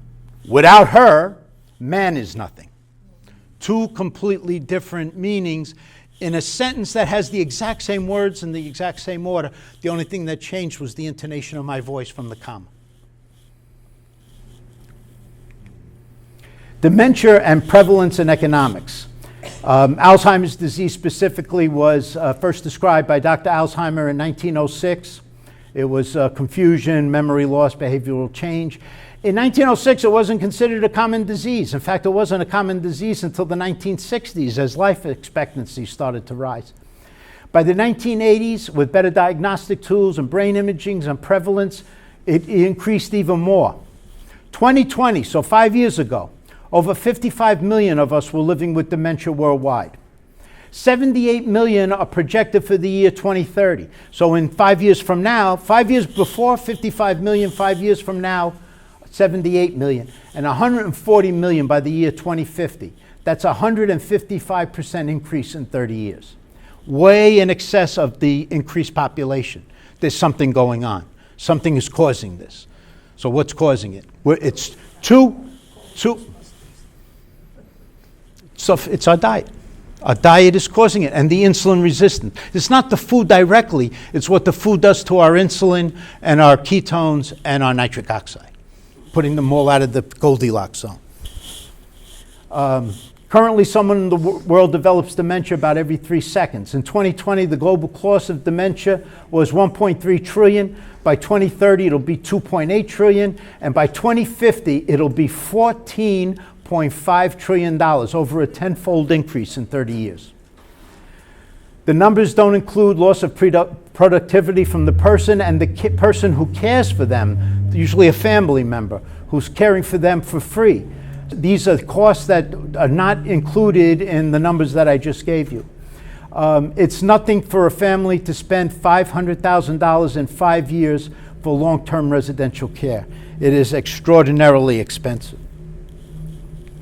without her man is nothing. 2 completely different meanings in a sentence that has the exact same words in the exact same order. The only thing that changed was the intonation of my voice from the comma. Dementia and prevalence in economics. Alzheimer's disease specifically was first described by Dr. Alzheimer in 1906. It was confusion, memory loss, behavioral change. In 1906, it wasn't considered a common disease. In fact, it wasn't a common disease until the 1960s as life expectancy started to rise. By the 1980s, with better diagnostic tools and brain imaging and prevalence, it increased even more. 2020, so 5 years ago, over 55 million of us were living with dementia worldwide. 78 million are projected for the year 2030. So in 5 years from now, 5 years before 55 million, 5 years from now, 78 million, and 140 million by the year 2050. That's a 155% increase in 30 years. Way in excess of the increased population. There's something going on. Something is causing this. So what's causing it? It's it's our diet. Our diet is causing it, and the insulin resistance. It's not the food directly, it's what the food does to our insulin and our ketones and our nitric oxide, putting them all out of the Goldilocks zone. Currently, someone in the world develops dementia about every 3 seconds. In 2020, the global cost of dementia was 1.3 trillion. By 2030, it'll be 2.8 trillion. And by 2050, it'll be $14.5 trillion, over a tenfold increase in 30 years. The numbers don't include loss of productivity from the person and the person who cares for them, usually a family member, who's caring for them for free. These are costs that are not included in the numbers that I just gave you. It's nothing for a family to spend $500,000 in 5 years for long-term residential care. It is extraordinarily expensive.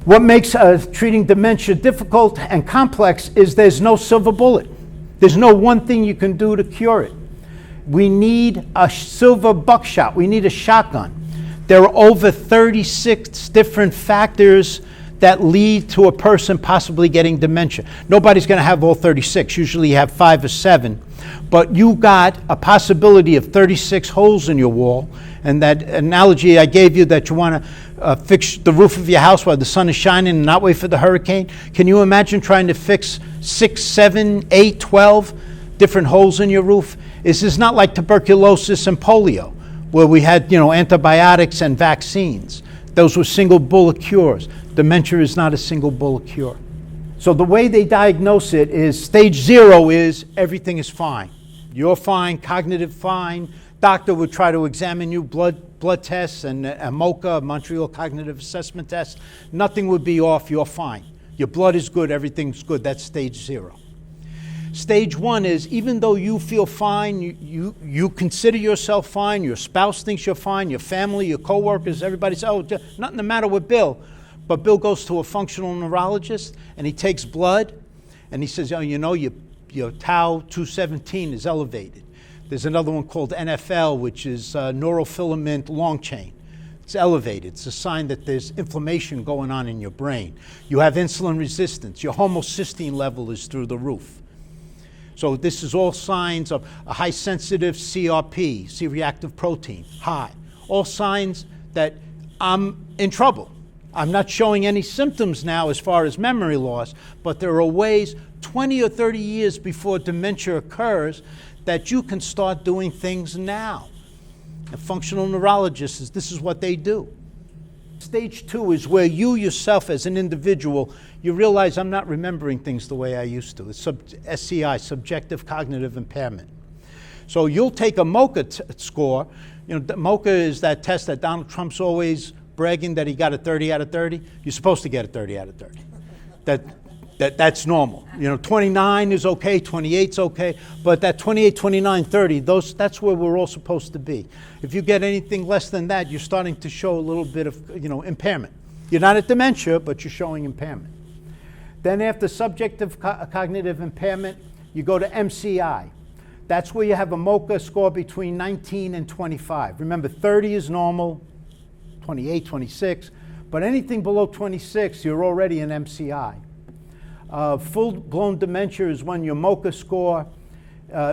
What makes treating dementia difficult and complex is there's no silver bullet. There's no one thing you can do to cure it. We need a silver buckshot. We need a shotgun. There are over 36 different factors that lead to a person possibly getting dementia. Nobody's going to have all 36. Usually you have 5 or 7. But you got a possibility of 36 holes in your wall. And that analogy I gave you that you want to fix the roof of your house while the sun is shining and not wait for the hurricane. Can you imagine trying to fix 6, 7, 8, 12 different holes in your roof? This is not like tuberculosis and polio, where we had, antibiotics and vaccines. Those were single bullet cures. Dementia is not a single bullet cure. So the way they diagnose it is stage 0 is everything is fine. You're fine, cognitive fine. Doctor would try to examine you, blood tests and a MoCA, Montreal Cognitive Assessment Test. Nothing would be off, you're fine. Your blood is good, everything's good. That's stage 0. Stage 1 is even though you feel fine, you consider yourself fine, your spouse thinks you're fine, your family, your coworkers, everybody says, oh, nothing the matter with Bill. But Bill goes to a functional neurologist and he takes blood and he says, oh, your tau 217 is elevated. There's another one called NFL, which is neurofilament long chain. It's elevated. It's a sign that there's inflammation going on in your brain. You have insulin resistance. Your homocysteine level is through the roof. So this is all signs of a high sensitive CRP, C-reactive protein, high. All signs that I'm in trouble. I'm not showing any symptoms now as far as memory loss, but there are ways 20 or 30 years before dementia occurs that you can start doing things now. And functional neurologists, this is what they do. Stage 2 is where you yourself as an individual, you realize I'm not remembering things the way I used to. It's SCI, subjective cognitive impairment. So you'll take a MoCA score. MoCA is that test that Donald Trump's always bragging that he got a 30 out of 30. You're supposed to get a 30 out of 30. That's normal. 29 is okay, 28's okay, but that 28, 29, 30, that's where we're all supposed to be. If you get anything less than that, you're starting to show a little bit of, impairment. You're not at dementia, but you're showing impairment. Then after subjective cognitive impairment, you go to MCI. That's where you have a MoCA score between 19 and 25. Remember, 30 is normal, 28, 26, but anything below 26, you're already an MCI. Full-blown dementia is when your MoCA score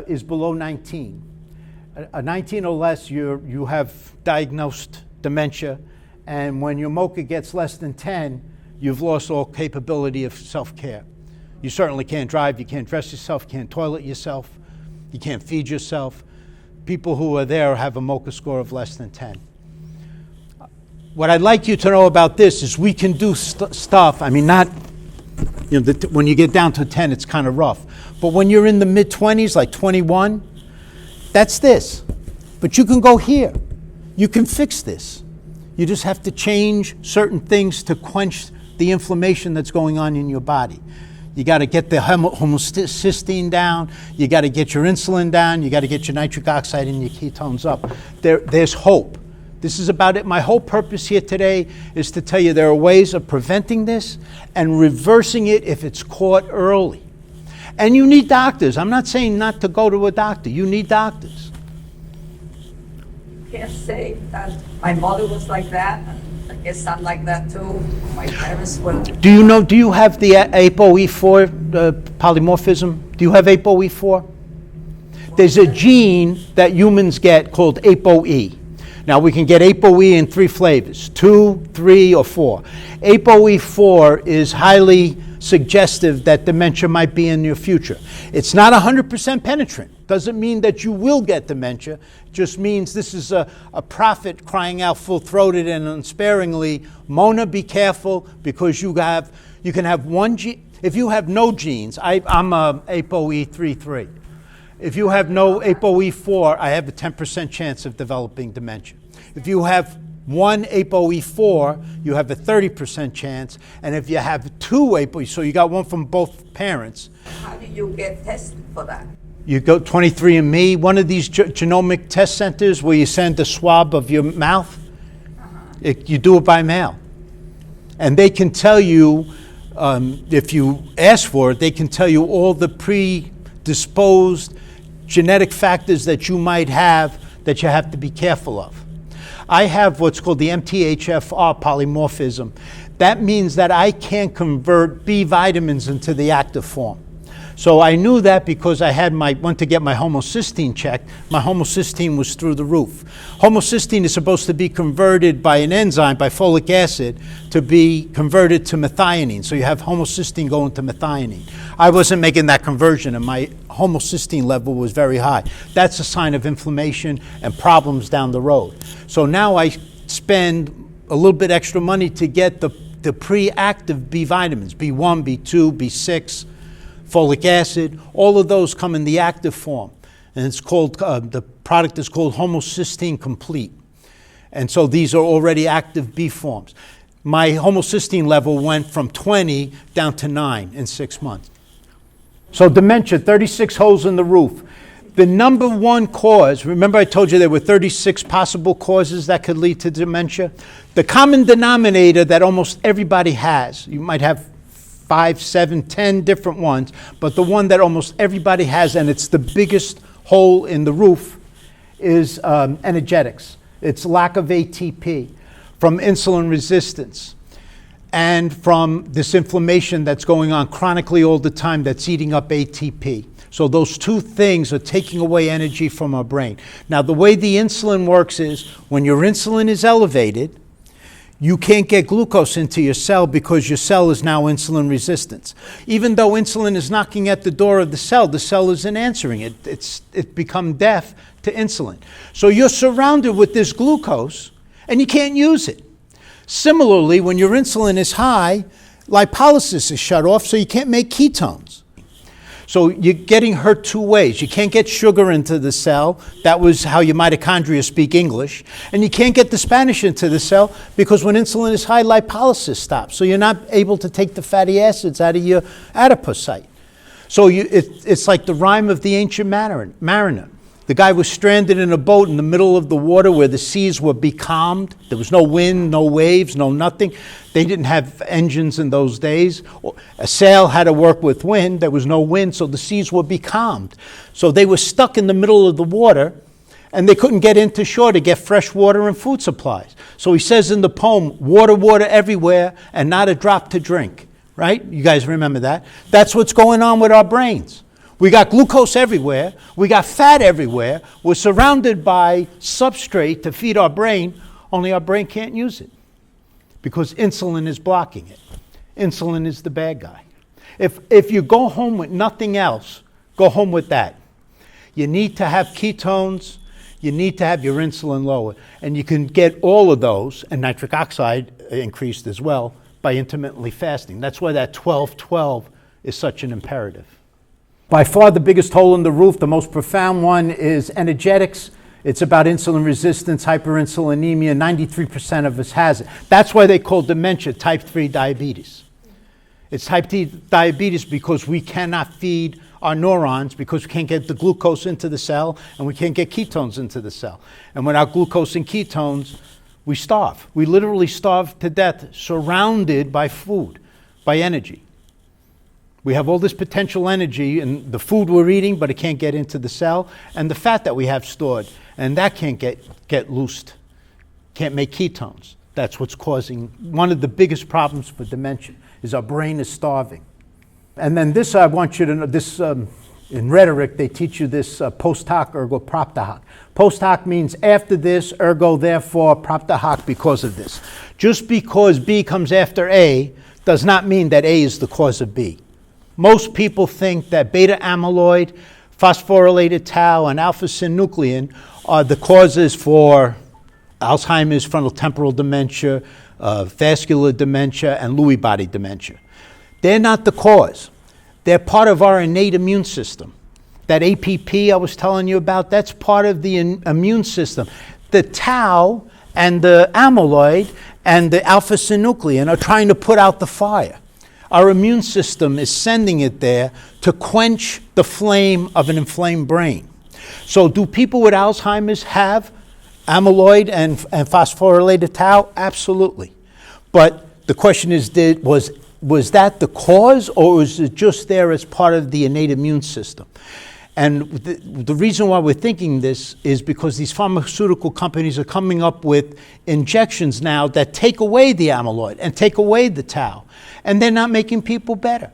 is below 19. A 19 or less, you have diagnosed dementia, and when your MoCA gets less than 10, you've lost all capability of self-care. You certainly can't drive, you can't dress yourself, you can't toilet yourself, you can't feed yourself. People who are there have a MoCA score of less than 10. What I'd like you to know about this is we can do stuff, not You know, when you get down to 10, it's kind of rough. But when you're in the mid-20s, like 21, that's this. But you can go here. You can fix this. You just have to change certain things to quench the inflammation that's going on in your body. You got to get the homocysteine down. You got to get your insulin down. You got to get your nitric oxide and your ketones up. There's hope. This is about it. My whole purpose here today is to tell you there are ways of preventing this and reversing it if it's caught early. And you need doctors. I'm not saying not to go to a doctor. You need doctors. Can't say that my mother was like that. I guess I'm like that too. My parents were. Do you have the ApoE4 polymorphism? Do you have ApoE4? There's a gene that humans get called ApoE. Now, we can get ApoE in 3 flavors, 2, 3, or 4. ApoE4 is highly suggestive that dementia might be in your future. It's not 100% penetrant. Doesn't mean that you will get dementia. It just means this is a prophet crying out full-throated and unsparingly, Mona, be careful, because you can have one gene. If you have no genes, I'm a ApoE33. If you have no ApoE4, I have a 10% chance of developing dementia. If you have one ApoE4, you have a 30% chance. And if you have 2 ApoE, so you got one from both parents. How do you get tested for that? You go 23andMe, one of these genomic test centers where you send a swab of your mouth. You do it by mail. And they can tell you, if you ask for it, they can tell you all the predisposed genetic factors that you might have that you have to be careful of. I have what's called the MTHFR polymorphism. That means that I can't convert B vitamins into the active form. So I knew that because I had went to get my homocysteine checked. My homocysteine was through the roof. Homocysteine is supposed to be converted by an enzyme, by folic acid, to be converted to methionine. So you have homocysteine going to methionine. I wasn't making that conversion, and my homocysteine level was very high. That's a sign of inflammation and problems down the road. So now I spend a little bit extra money to get the pre-active B vitamins, B1, B2, B6, folic acid. All of those come in the active form. And it's called, the product is called homocysteine complete. And so these are already active B forms. My homocysteine level went from 20 down to 9 in 6 months. So dementia, 36 holes in the roof. The number one cause, remember I told you there were 36 possible causes that could lead to dementia? The common denominator that almost everybody has, you might have 5, 7, 10 different ones, but the one that almost everybody has, and it's the biggest hole in the roof, is energetics. It's lack of ATP from insulin resistance and from this inflammation that's going on chronically all the time that's eating up ATP. So those 2 things are taking away energy from our brain. Now, the way the insulin works is when your insulin is elevated, you can't get glucose into your cell because your cell is now insulin resistant. Even though insulin is knocking at the door of the cell isn't answering it. It's become deaf to insulin. So you're surrounded with this glucose and you can't use it. Similarly, when your insulin is high, lipolysis is shut off, so you can't make ketones. So you're getting hurt 2 ways. You can't get sugar into the cell. That was how your mitochondria speak English. And you can't get the Spanish into the cell because when insulin is high, lipolysis stops. So you're not able to take the fatty acids out of your adipocyte. So it's like the rhyme of the ancient mariner. The guy was stranded in a boat in the middle of the water where the seas were becalmed. There was no wind, no waves, no nothing. They didn't have engines in those days. A sail had to work with wind. There was no wind, so the seas were becalmed. So they were stuck in the middle of the water, and they couldn't get into shore to get fresh water and food supplies. So he says in the poem, water, water everywhere, and not a drop to drink. Right? You guys remember that? That's what's going on with our brains. We got glucose everywhere. We got fat everywhere. We're surrounded by substrate to feed our brain, only our brain can't use it because insulin is blocking it. Insulin is the bad guy. If you go home with nothing else, go home with that. You need to have ketones. You need to have your insulin lower. And you can get all of those, and nitric oxide increased as well, by intermittently fasting. That's why that 12-12 is such an imperative. By far the biggest hole in the roof, the most profound one, is energetics. It's about insulin resistance, hyperinsulinemia. 93% of us has it. That's why they call dementia type 3 diabetes. It's type 2 diabetes because we cannot feed our neurons, because we can't get the glucose into the cell and we can't get ketones into the cell. And without glucose and ketones, we starve. We literally starve to death, surrounded by food, by energy. We have all this potential energy in the food we're eating, but it can't get into the cell, and the fat that we have stored, and that can't get loosed, can't make ketones. That's what's causing one of the biggest problems for dementia, is our brain is starving. And then this, I want you to know, this in rhetoric, they teach you this post hoc ergo propter hoc. Post hoc means after this, ergo therefore, propter hoc because of this. Just because B comes after A does not mean that A is the cause of B. Most people think that beta amyloid, phosphorylated tau, and alpha-synuclein are the causes for Alzheimer's, frontotemporal dementia, vascular dementia, and Lewy body dementia. They're not the cause. They're part of our innate immune system. That APP I was telling you about, that's part of the immune system. The tau and the amyloid and the alpha-synuclein are trying to put out the fire. Our immune system is sending it there to quench the flame of an inflamed brain. So do people with Alzheimer's have amyloid and phosphorylated tau? Absolutely. But the question is, was that the cause, or was it just there as part of the innate immune system? And the reason why we're thinking this is because these pharmaceutical companies are coming up with injections now that take away the amyloid and take away the tau, and they're not making people better.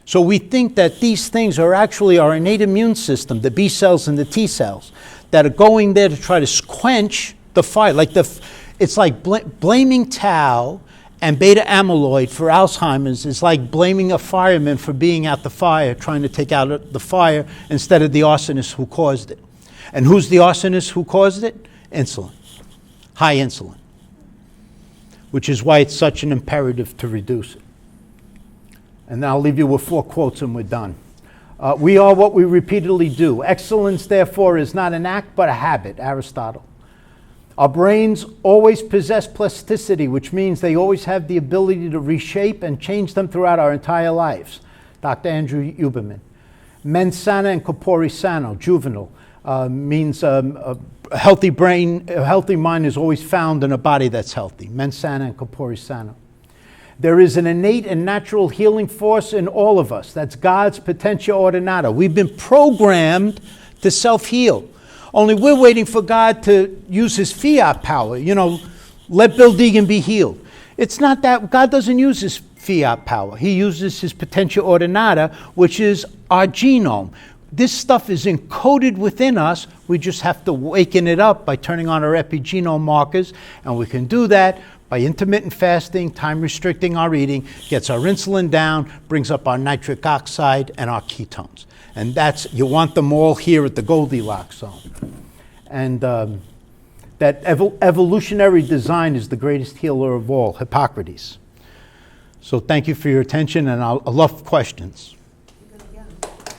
So we think that these things are actually our innate immune system, the B cells and the T cells, that are going there to try to quench the fire. It's like blaming tau and beta amyloid for Alzheimer's is like blaming a fireman for being at the fire, trying to take out the fire, instead of the arsonist who caused it. And who's the arsonist who caused it? Insulin. High insulin. Which is why it's such an imperative to reduce it. And now I'll leave you with 4 quotes and we're done. We are what we repeatedly do. Excellence, therefore, is not an act but a habit, Aristotle. Our brains always possess plasticity, which means they always have the ability to reshape and change them throughout our entire lives. Dr. Andrew Huberman. Mens sana and corpore sano, Juvenal, means a healthy brain, a healthy mind is always found in a body that's healthy. Mens sana and corpore sano. There is an innate and natural healing force in all of us. That's God's potentia ordinata. We've been programmed to self-heal. Only we're waiting for God to use his fiat power. Let Bill Deegan be healed. It's not that. God doesn't use his fiat power. He uses his potentia ordinata, which is our genome. This stuff is encoded within us. We just have to waken it up by turning on our epigenome markers. And we can do that by intermittent fasting, time restricting our eating, gets our insulin down, brings up our nitric oxide and our ketones. And you want them all here at the Goldilocks zone. And that evolutionary design is the greatest healer of all, Hippocrates. So thank you for your attention, and I love questions.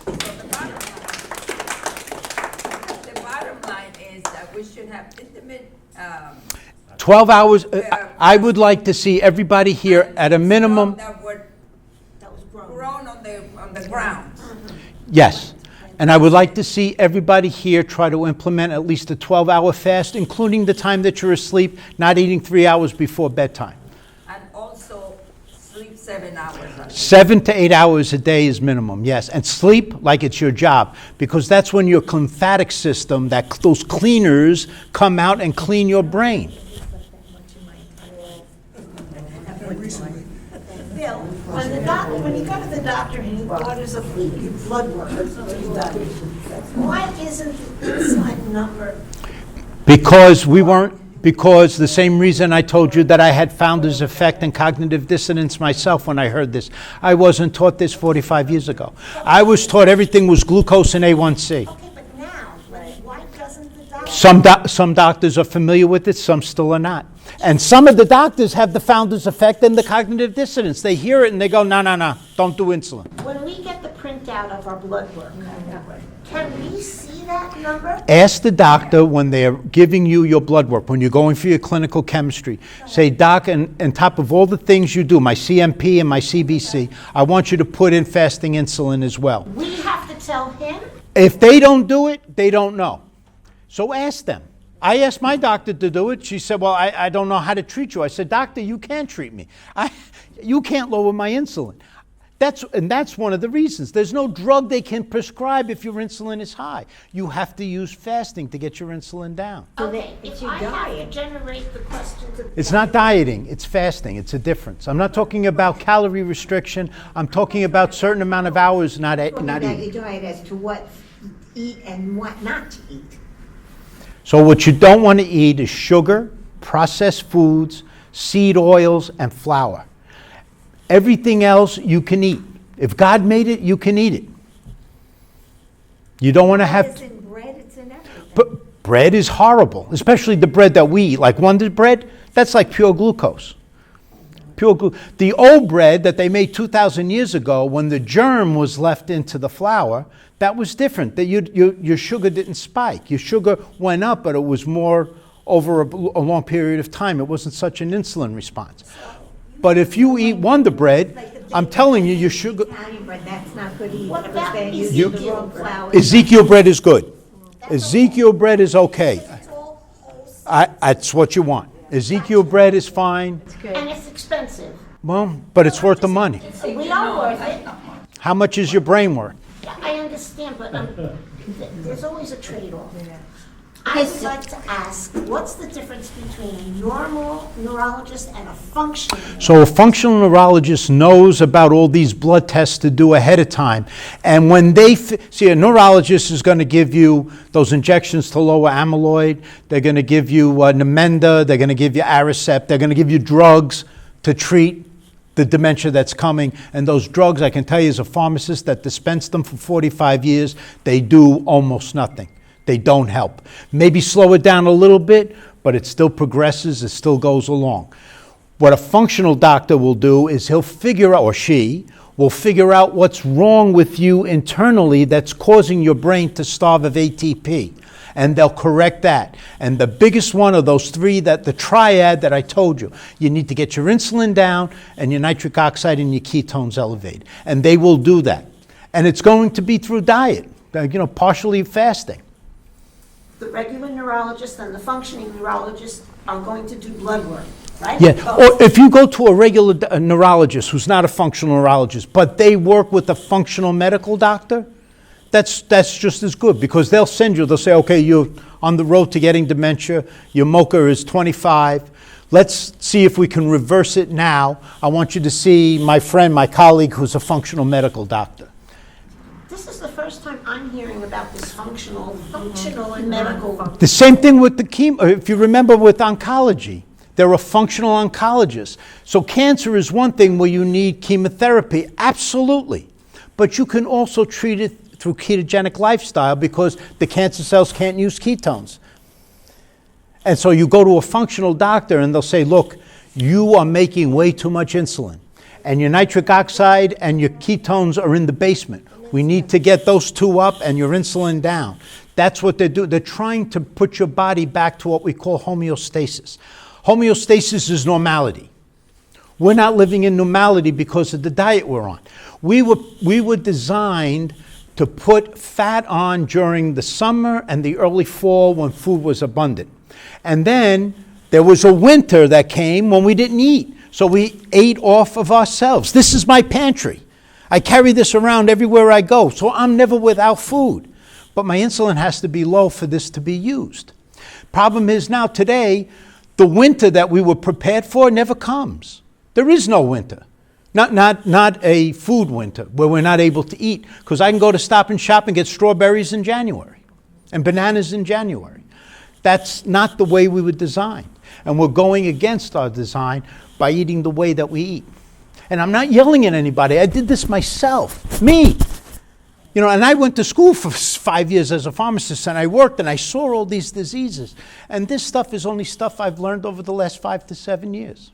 The bottom line is that we should have intimate 12 hours. I would like to see everybody here at a minimum. That was grown on the ground. Yes. And I would like to see everybody here try to implement at least a 12-hour fast, including the time that you're asleep, not eating 3 hours before bedtime. And also sleep 7 hours. 7 to 8 hours a day is minimum, yes. And sleep like it's your job, because that's when your lymphatic system, those cleaners, come out and clean your brain. Bill, when you go to the doctor and he orders a blood work, why isn't the insulin number? Because the same reason I told you that I had founder's effect and cognitive dissonance myself when I heard this. I wasn't taught this 45 years ago. I was taught everything was glucose and A1C. Okay, but now, why doesn't the doctor? Some doctors are familiar with it, some still are not. And some of the doctors have the founder's effect and the cognitive dissonance. They hear it and they go, no, no, no, don't do insulin. When we get the printout of our blood work, can we see that number? Ask the doctor when they're giving you your blood work, when you're going for your clinical chemistry. Say, doc, on top of all the things you do, my CMP and my CBC, I want you to put in fasting insulin as well. We have to tell him? If they don't do it, they don't know. So ask them. I asked my doctor to do it. She said, well, I don't know how to treat you. I said, doctor, you can't treat me. You can't lower my insulin. That's one of the reasons. There's no drug they can prescribe if your insulin is high. You have to use fasting to get your insulin down. Okay, if I have to generate the questions. It's not dieting, it's fasting. It's a difference. I'm not talking about calorie restriction. I'm talking about certain amount of hours not eating. Your diet as to what to eat and what not to eat. So what you don't want to eat is sugar, processed foods, seed oils, and flour. Everything else you can eat. If God made it, you can eat it. You don't want to have... It's in bread, it's in everything. But bread is horrible, especially the bread that we eat. Like Wonder Bread, that's like pure glucose. The old bread that they made 2,000 years ago, when the germ was left into the flour, that was different. That your sugar didn't spike. Your sugar went up, but it was more over a long period of time. It wasn't such an insulin response. But if you eat Wonder Bread, I'm telling you, your sugar... Italian bread, that's not good either. What about Because they're using Ezekiel the wrong bread? flour. Ezekiel bread is good. Ezekiel bread is okay. It's all wholesome That's what you want. Ezekiel bread is fine. and it's expensive. Well, but it's worth the money. We are worth it. How much is your brain worth? Yeah, I understand, but there's always a trade-off. I would like to ask, what's the difference between a normal neurologist and a functional? So a functional neurologist knows about all these blood tests to do ahead of time. And when they see, a neurologist is going to give you those injections to lower amyloid. They're going to give you Namenda. They're going to give you Aricept. They're going to give you drugs to treat the dementia that's coming. And those drugs, I can tell you as a pharmacist that dispensed them for 45 years, they do almost nothing. They don't help. Maybe slow it down a little bit, but it still progresses, it still goes along. What a functional doctor will do is he'll figure out, or she will figure out what's wrong with you internally that's causing your brain to starve of ATP. And they'll correct that. And the biggest one of those three, that the triad that I told you, you need to get your insulin down and your nitric oxide and your ketones elevated. And they will do that. And it's going to be through diet, partially fasting. The regular neurologist and the functioning neurologist are going to do blood work, right? Yeah, or if you go to a regular neurologist who's not a functional neurologist, but they work with a functional medical doctor, that's just as good, because they'll say, okay, you're on the road to getting dementia, your MOCA is 25, let's see if we can reverse it now. I want you to see my friend, my colleague, who's a functional medical doctor. This is the first time I'm hearing about this functional and medical. The same thing with the chemo. If you remember with oncology, there are functional oncologists. So cancer is one thing where you need chemotherapy, absolutely. But you can also treat it through ketogenic lifestyle because the cancer cells can't use ketones. And so you go to a functional doctor and they'll say, look, you are making way too much insulin. And your nitric oxide and your ketones are in the basement. We need to get those two up and your insulin down. That's what they do. They're trying to put your body back to what we call homeostasis. Homeostasis is normality. We're not living in normality because of the diet we're on. We were designed to put fat on during the summer and the early fall when food was abundant. And then there was a winter that came when we didn't eat. So we ate off of ourselves. This is my pantry. I carry this around everywhere I go, so I'm never without food. But my insulin has to be low for this to be used. Problem is now today, the winter that we were prepared for never comes. There is no winter. Not a food winter where we're not able to eat, because I can go to Stop and Shop and get strawberries in January and bananas in January. That's not the way we were designed. And we're going against our design by eating the way that we eat. And I'm not yelling at anybody. I did this myself. Me. You know, and I went to school for 5 years as a pharmacist, and I worked and I saw all these diseases. And this stuff is only stuff I've learned over the last 5 to 7 years.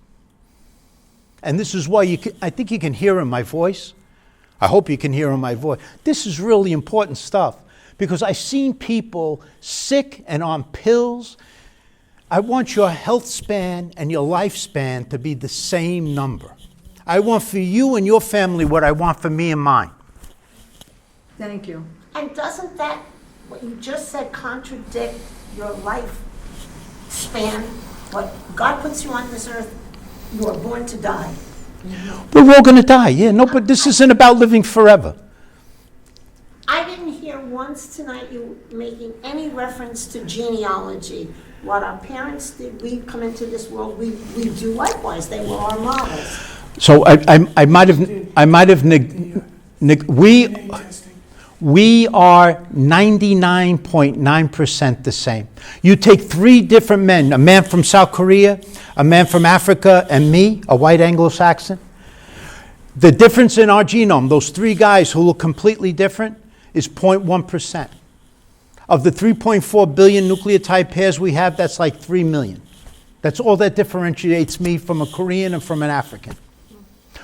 And this is why I think you can hear in my voice. I hope you can hear in my voice. This is really important stuff because I've seen people sick and on pills. I want your health span and your lifespan to be the same number. I want for you and your family what I want for me and mine. Thank you. And doesn't that, what you just said, contradict your life span? What God puts you on this earth, you are born to die. We're all going to die, yeah. No, but this isn't about living forever. I didn't hear once tonight you making any reference to genealogy. What our parents did, we come into this world, we do likewise. They were our models. So I might have we are 99.9% the same. You take 3 different men, a man from South Korea, a man from Africa, and me, a white Anglo-Saxon. The difference in our genome, those 3 guys who look completely different, is 0.1%. Of the 3.4 billion nucleotide pairs we have, that's like 3 million. That's all that differentiates me from a Korean and from an African.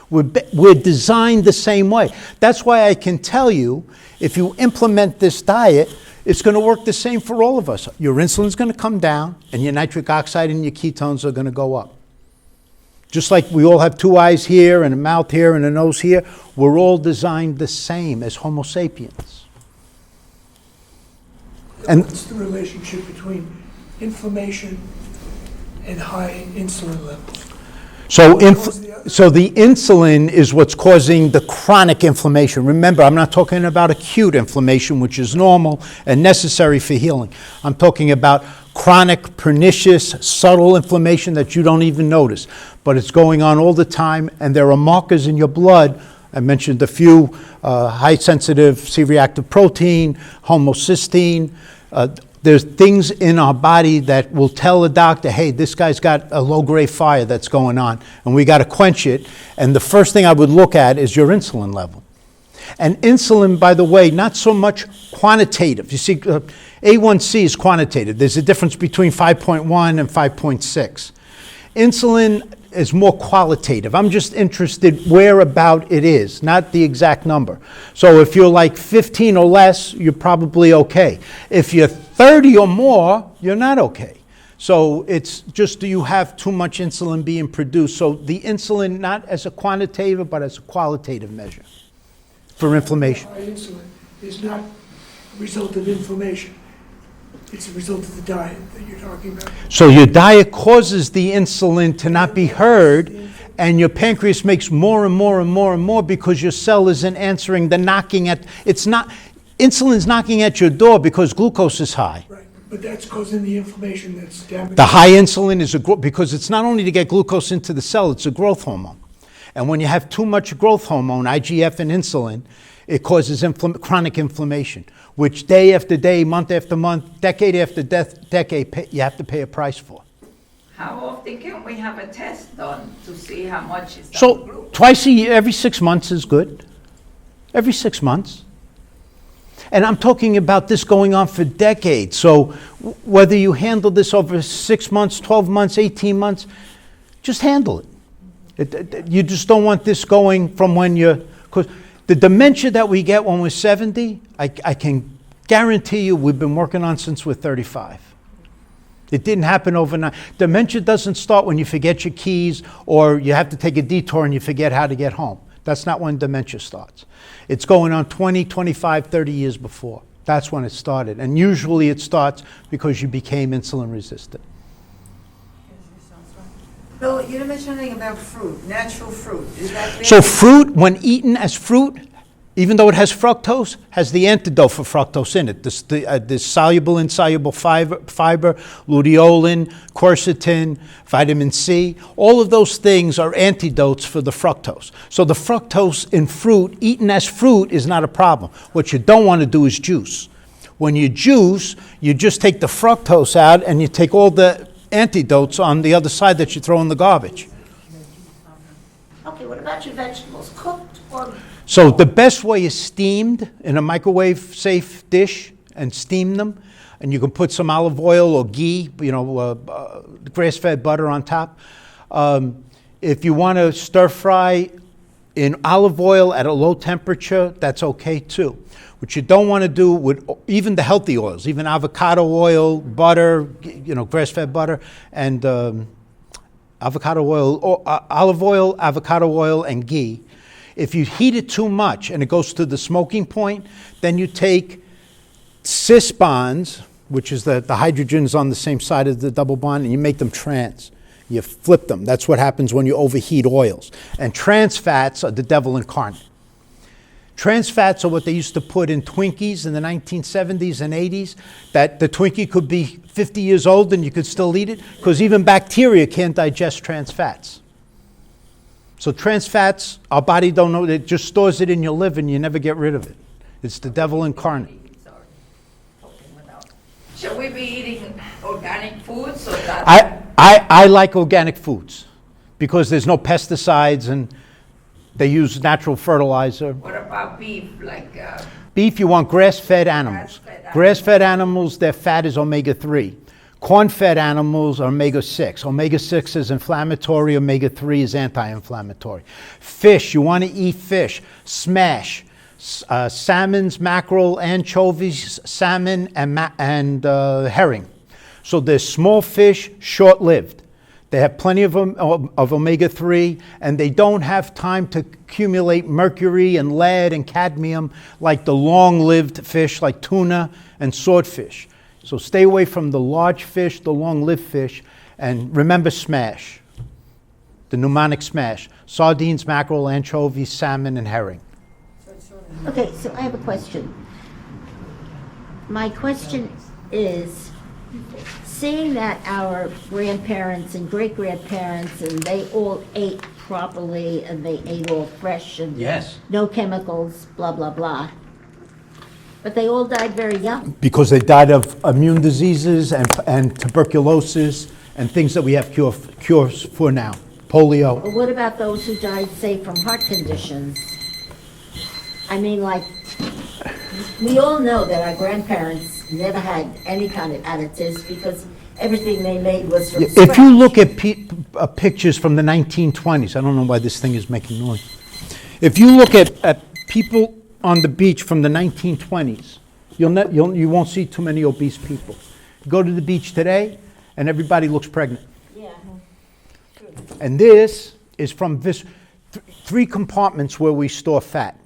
We're designed the same way. That's why I can tell you, if you implement this diet, it's going to work the same for all of us. Your insulin's going to come down, and your nitric oxide and your ketones are going to go up. Just like we all have 2 eyes here, and a mouth here, and a nose here, we're all designed the same as Homo sapiens. And what's the relationship between inflammation and high insulin levels? so the insulin is what's causing the chronic inflammation. Remember, I'm not talking about acute inflammation, which is normal and necessary for healing. I'm talking about chronic, pernicious, subtle inflammation that you don't even notice. But it's going on all the time, and there are markers in your blood. I mentioned a few, high-sensitive C-reactive protein, homocysteine. There's things in our body that will tell a doctor, hey, this guy's got a low-grade fire that's going on, and we got to quench it. And the first thing I would look at is your insulin level. And insulin, by the way, not so much quantitative. You see, A1C is quantitative. There's a difference between 5.1 and 5.6. Insulin is more qualitative. I'm just interested where about it is, not the exact number. So if you're like 15 or less, you're probably okay. If you're 30 or more, you're not okay. So it's just, do you have too much insulin being produced? So the insulin, not as a quantitative, but as a qualitative measure for inflammation. High insulin is not a result of inflammation. It's a result of the diet that you're talking about. So your diet causes the insulin to not be heard, and your pancreas makes more and more and more and more because your cell isn't answering the knocking at, insulin's knocking at your door because glucose is high. Right, but that's causing the inflammation that's damaging. The high insulin is because it's not only to get glucose into the cell, it's a growth hormone. And when you have too much growth hormone, IGF and insulin, it causes chronic inflammation, which day after day, month after month, decade after decade, you have to pay a price for. How often can we have a test done to see how much is So the group? twice a year, every 6 months is good. Every 6 months. And I'm talking about this going on for decades. So whether you handle this over 6 months, 12 months, 18 months, just handle it. You just don't want this going from when you're, because the dementia that we get when we're 70, I can guarantee you we've been working on since we're 35. It didn't happen overnight. Dementia doesn't start when you forget your keys or you have to take a detour and you forget how to get home. That's not when dementia starts. It's going on 20, 25, 30 years before. That's when it started. And usually it starts because you became insulin resistant. Bill, you didn't mention anything about fruit, natural fruit. Is that So fruit, when eaten as fruit, even though it has fructose, has the antidote for fructose in it. This soluble, insoluble fiber, luteolin, quercetin, vitamin C, all of those things are antidotes for the fructose. So the fructose in fruit, eaten as fruit, is not a problem. What you don't want to do is juice. When you juice, you just take the fructose out and you take all the antidotes on the other side that you throw in the garbage. Okay, What about your vegetables, cooked or? So the best way is steamed in a microwave-safe dish and steam them. And you can put some olive oil or ghee, grass-fed butter on top. If you want to stir fry in olive oil at a low temperature, that's okay too. What you don't want to do with even the healthy oils, even avocado oil, butter, grass-fed butter, and avocado oil, or olive oil, avocado oil, and ghee. If you heat it too much and it goes to the smoking point, then you take cis bonds, which is the hydrogens on the same side of the double bond, and you make them trans. You flip them. That's what happens when you overheat oils. And trans fats are the devil incarnate. Trans fats are what they used to put in Twinkies in the 1970s and 80s, that the Twinkie could be 50 years old and you could still eat it, because even bacteria can't digest trans fats. So trans fats, our body don't know, it just stores it in your liver and you never get rid of it. It's the devil incarnate. Should we be eating organic food so that? I like organic foods because there's no pesticides and they use natural fertilizer. What about beef, Beef, you want grass-fed animals. Grass-fed animals, their fat is omega-3. Corn-fed animals are omega-6. Omega-6 is inflammatory, omega-3 is anti-inflammatory. Fish, you want to eat fish. Smash. Salmons, mackerel, anchovies, salmon, and herring. So they're small fish, short-lived. They have plenty of omega-3, and they don't have time to accumulate mercury and lead and cadmium like the long-lived fish like tuna and swordfish. So stay away from the large fish, the long-lived fish, and remember smash, the mnemonic smash. Sardines, mackerel, anchovies, salmon, and herring. Okay, so I have a question. My question is, seeing that our grandparents and great-grandparents, and they all ate properly, and they ate all fresh, and Yes. no chemicals, blah, blah, blah, but they all died very young. Because they died of immune diseases and tuberculosis and things that we have cures for now. Polio. But what about those who died, say, from heart conditions? I mean, we all know that our grandparents never had any kind of additives because everything they made was from scratch. If you look at pictures from the 1920s, I don't know why this thing is making noise. If you look at people on the beach from the 1920s, you won't see too many obese people. Go to the beach today, and everybody looks pregnant. Yeah. And this is from three compartments where we store fat.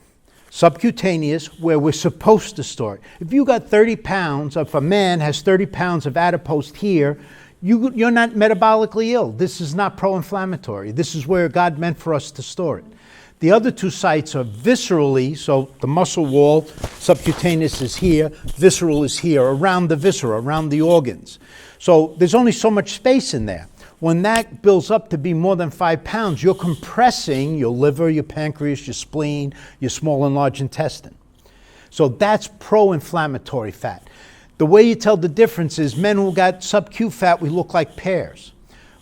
Subcutaneous, where we're supposed to store it. If you got 30 pounds, if a man has 30 pounds of adipose here, you're not metabolically ill. This is not pro-inflammatory. This is where God meant for us to store it. The other two sites are viscerally, so the muscle wall, subcutaneous is here, visceral is here, around the viscera, around the organs. So there's only so much space in there. When that builds up to be more than 5 pounds, you're compressing your liver, your pancreas, your spleen, your small and large intestine. So that's pro-inflammatory fat. The way you tell the difference is men who got sub-Q fat, we look like pears.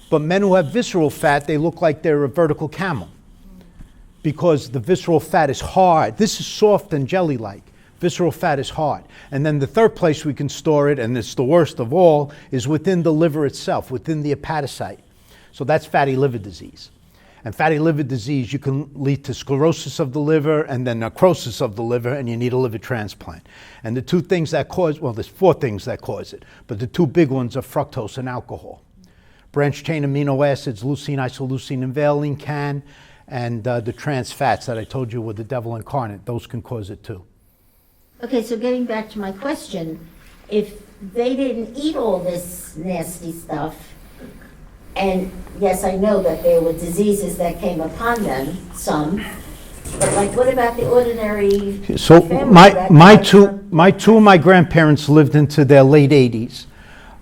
But men who have visceral fat, they look like they're a vertical camel. Because the visceral fat is hard. This is soft and jelly-like. Visceral fat is hard. And then the third place we can store it, and it's the worst of all, is within the liver itself, within the hepatocyte. So that's fatty liver disease. And fatty liver disease, you can lead to sclerosis of the liver and then necrosis of the liver, and you need a liver transplant. And the two things that cause, well, there's 4 things that cause it, but the 2 big ones are fructose and alcohol. Branched chain amino acids, leucine, isoleucine, and valine can, and the trans fats that I told you were the devil incarnate, those can cause it too. Okay, so getting back to my question, if they didn't eat all this nasty stuff, and yes, I know that there were diseases that came upon them, some, but what about the ordinary So family that died from- my two of my grandparents lived into their late 80s.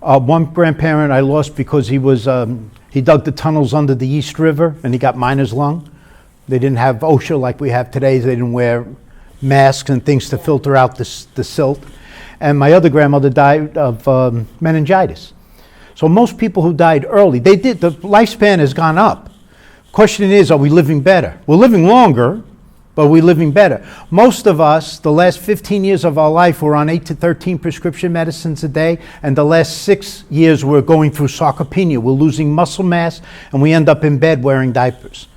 One grandparent I lost because he dug the tunnels under the East River and he got miner's lung. They didn't have OSHA like we have today. They didn't wear masks and things to filter out the silt. And my other grandmother died of meningitis. So most people who died early, the lifespan has gone up, Question is, are we living better? We're living longer, but we're living better. Most of us, the last 15 years of our life, we're on 8 to 13 prescription medicines a day, and the last 6 years we're going through sarcopenia. We're losing muscle mass, and we end up in bed wearing diapers.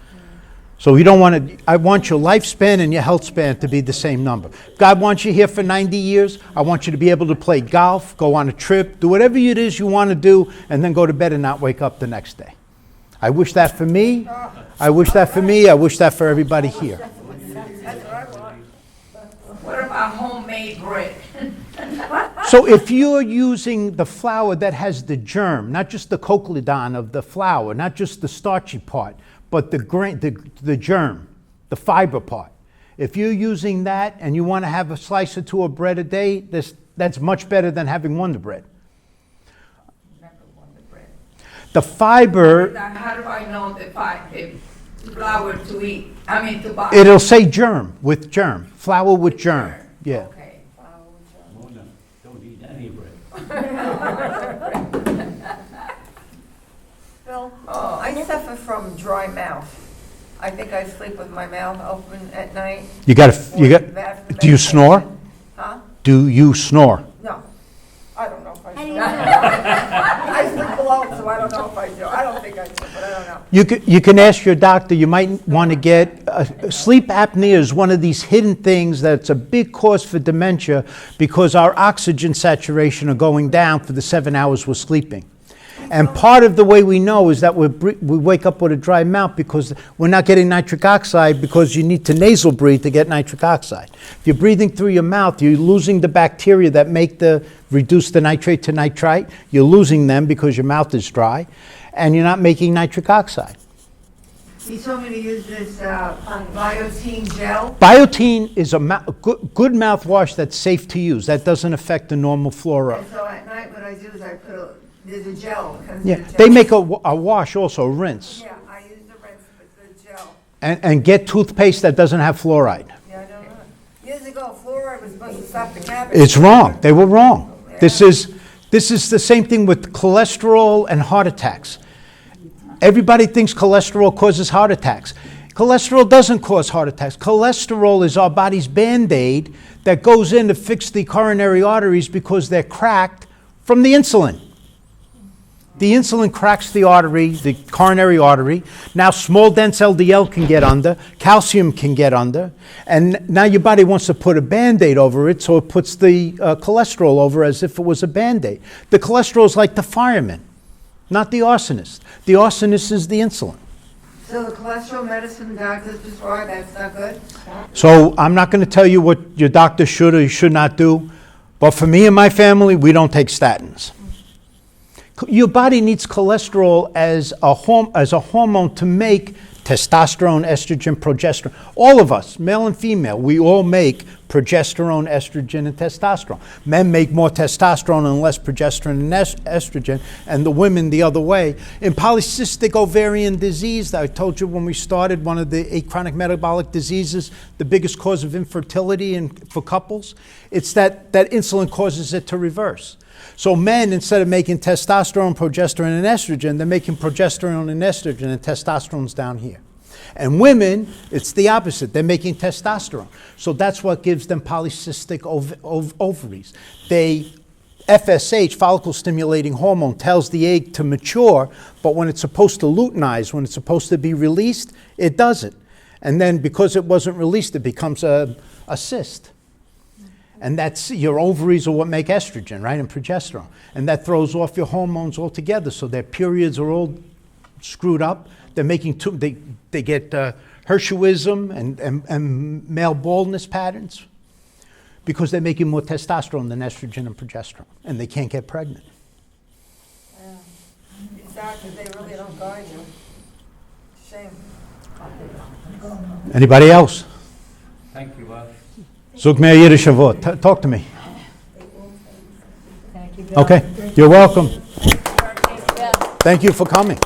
So you don't want to, I want your lifespan and your health span to be the same number. God wants you here for 90 years. I want you to be able to play golf, go on a trip, do whatever it is you want to do, and then go to bed and not wake up the next day. I wish that for me. I wish that for me. I wish that for everybody here. What about homemade bread? So if you're using the flour that has the germ, not just the cotyledon of the flour, not just the starchy part, but the grain, the germ, the fiber part. If you're using that and you want to have a slice or two of bread a day, that's much better than having Wonder Bread. The fiber, Now, how do I know the flour to eat? I mean to buy. it'll say germ, with germ, flour with germ. Yeah. Okay. Mona, don't eat any bread. Bill, I suffer from dry mouth. I think I sleep with my mouth open at night. You got. Or that's the Do you medication. snore? Huh? Do you snore? No. I don't know if I How do do. you know? I sleep alone, so I don't know if I do. I don't think I do, but I don't know. You can ask your doctor. You might want to get sleep apnea is one of these hidden things that's a big cause for dementia because our oxygen saturation are going down for the 7 hours we're sleeping. And part of the way we know is that we wake up with a dry mouth because we're not getting nitric oxide because you need to nasal breathe to get nitric oxide. If you're breathing through your mouth, you're losing the bacteria that reduce the nitrate to nitrite. You're losing them because your mouth is dry, and you're not making nitric oxide. He told me to use this Biotine gel. Biotine is a good mouthwash that's safe to use. That doesn't affect the normal flora. And so at night what I do is I put there's a gel. Yeah, they make a wash also, a rinse. Yeah, I use the rinse with the gel. And get toothpaste that doesn't have fluoride. Yeah, I don't know. Years ago, fluoride was supposed to stop the cabbage. It's wrong. They were wrong. This is the same thing with cholesterol and heart attacks. Everybody thinks cholesterol causes heart attacks. Cholesterol doesn't cause heart attacks. Cholesterol is our body's Band-Aid that goes in to fix the coronary arteries because they're cracked from the insulin. The insulin cracks the artery, the coronary artery. Now small dense LDL can get under, calcium can get under, and now your body wants to put a Band-Aid over it, so it puts the cholesterol over as if it was a Band-Aid. The cholesterol is like the fireman, not the arsonist. The arsonist is the insulin. So the cholesterol medicine doctors prescribe, that's not good? So I'm not going to tell you what your doctor should or should not do, but for me and my family, we don't take statins. Your body needs cholesterol as a hormone to make testosterone, estrogen, progesterone. All of us, male and female, we all make progesterone, estrogen, and testosterone. Men make more testosterone and less progesterone and estrogen, and the women the other way. In polycystic ovarian disease, I told you when we started, one of the 8 chronic metabolic diseases, the biggest cause of infertility for couples, it's that insulin causes it to reverse. So men, instead of making testosterone, progesterone, and estrogen, they're making progesterone and estrogen, and testosterone's down here. And women, it's the opposite. They're making testosterone. So that's what gives them polycystic ovaries. FSH, follicle stimulating hormone, tells the egg to mature, but when it's supposed to luteinize, when it's supposed to be released, it doesn't. And then because it wasn't released, it becomes a cyst. And that's your ovaries are what make estrogen, right, and progesterone. And that throws off your hormones altogether. So their periods are all screwed up. They're making they get hirsutism and male baldness patterns because they're making more testosterone than estrogen and progesterone, and they can't get pregnant. These doctors, they really don't guide you. Shame. Anybody else? Thank you, Bob. Zug mir jede Shavot. Talk to me. Okay, you're welcome. Thank you for coming.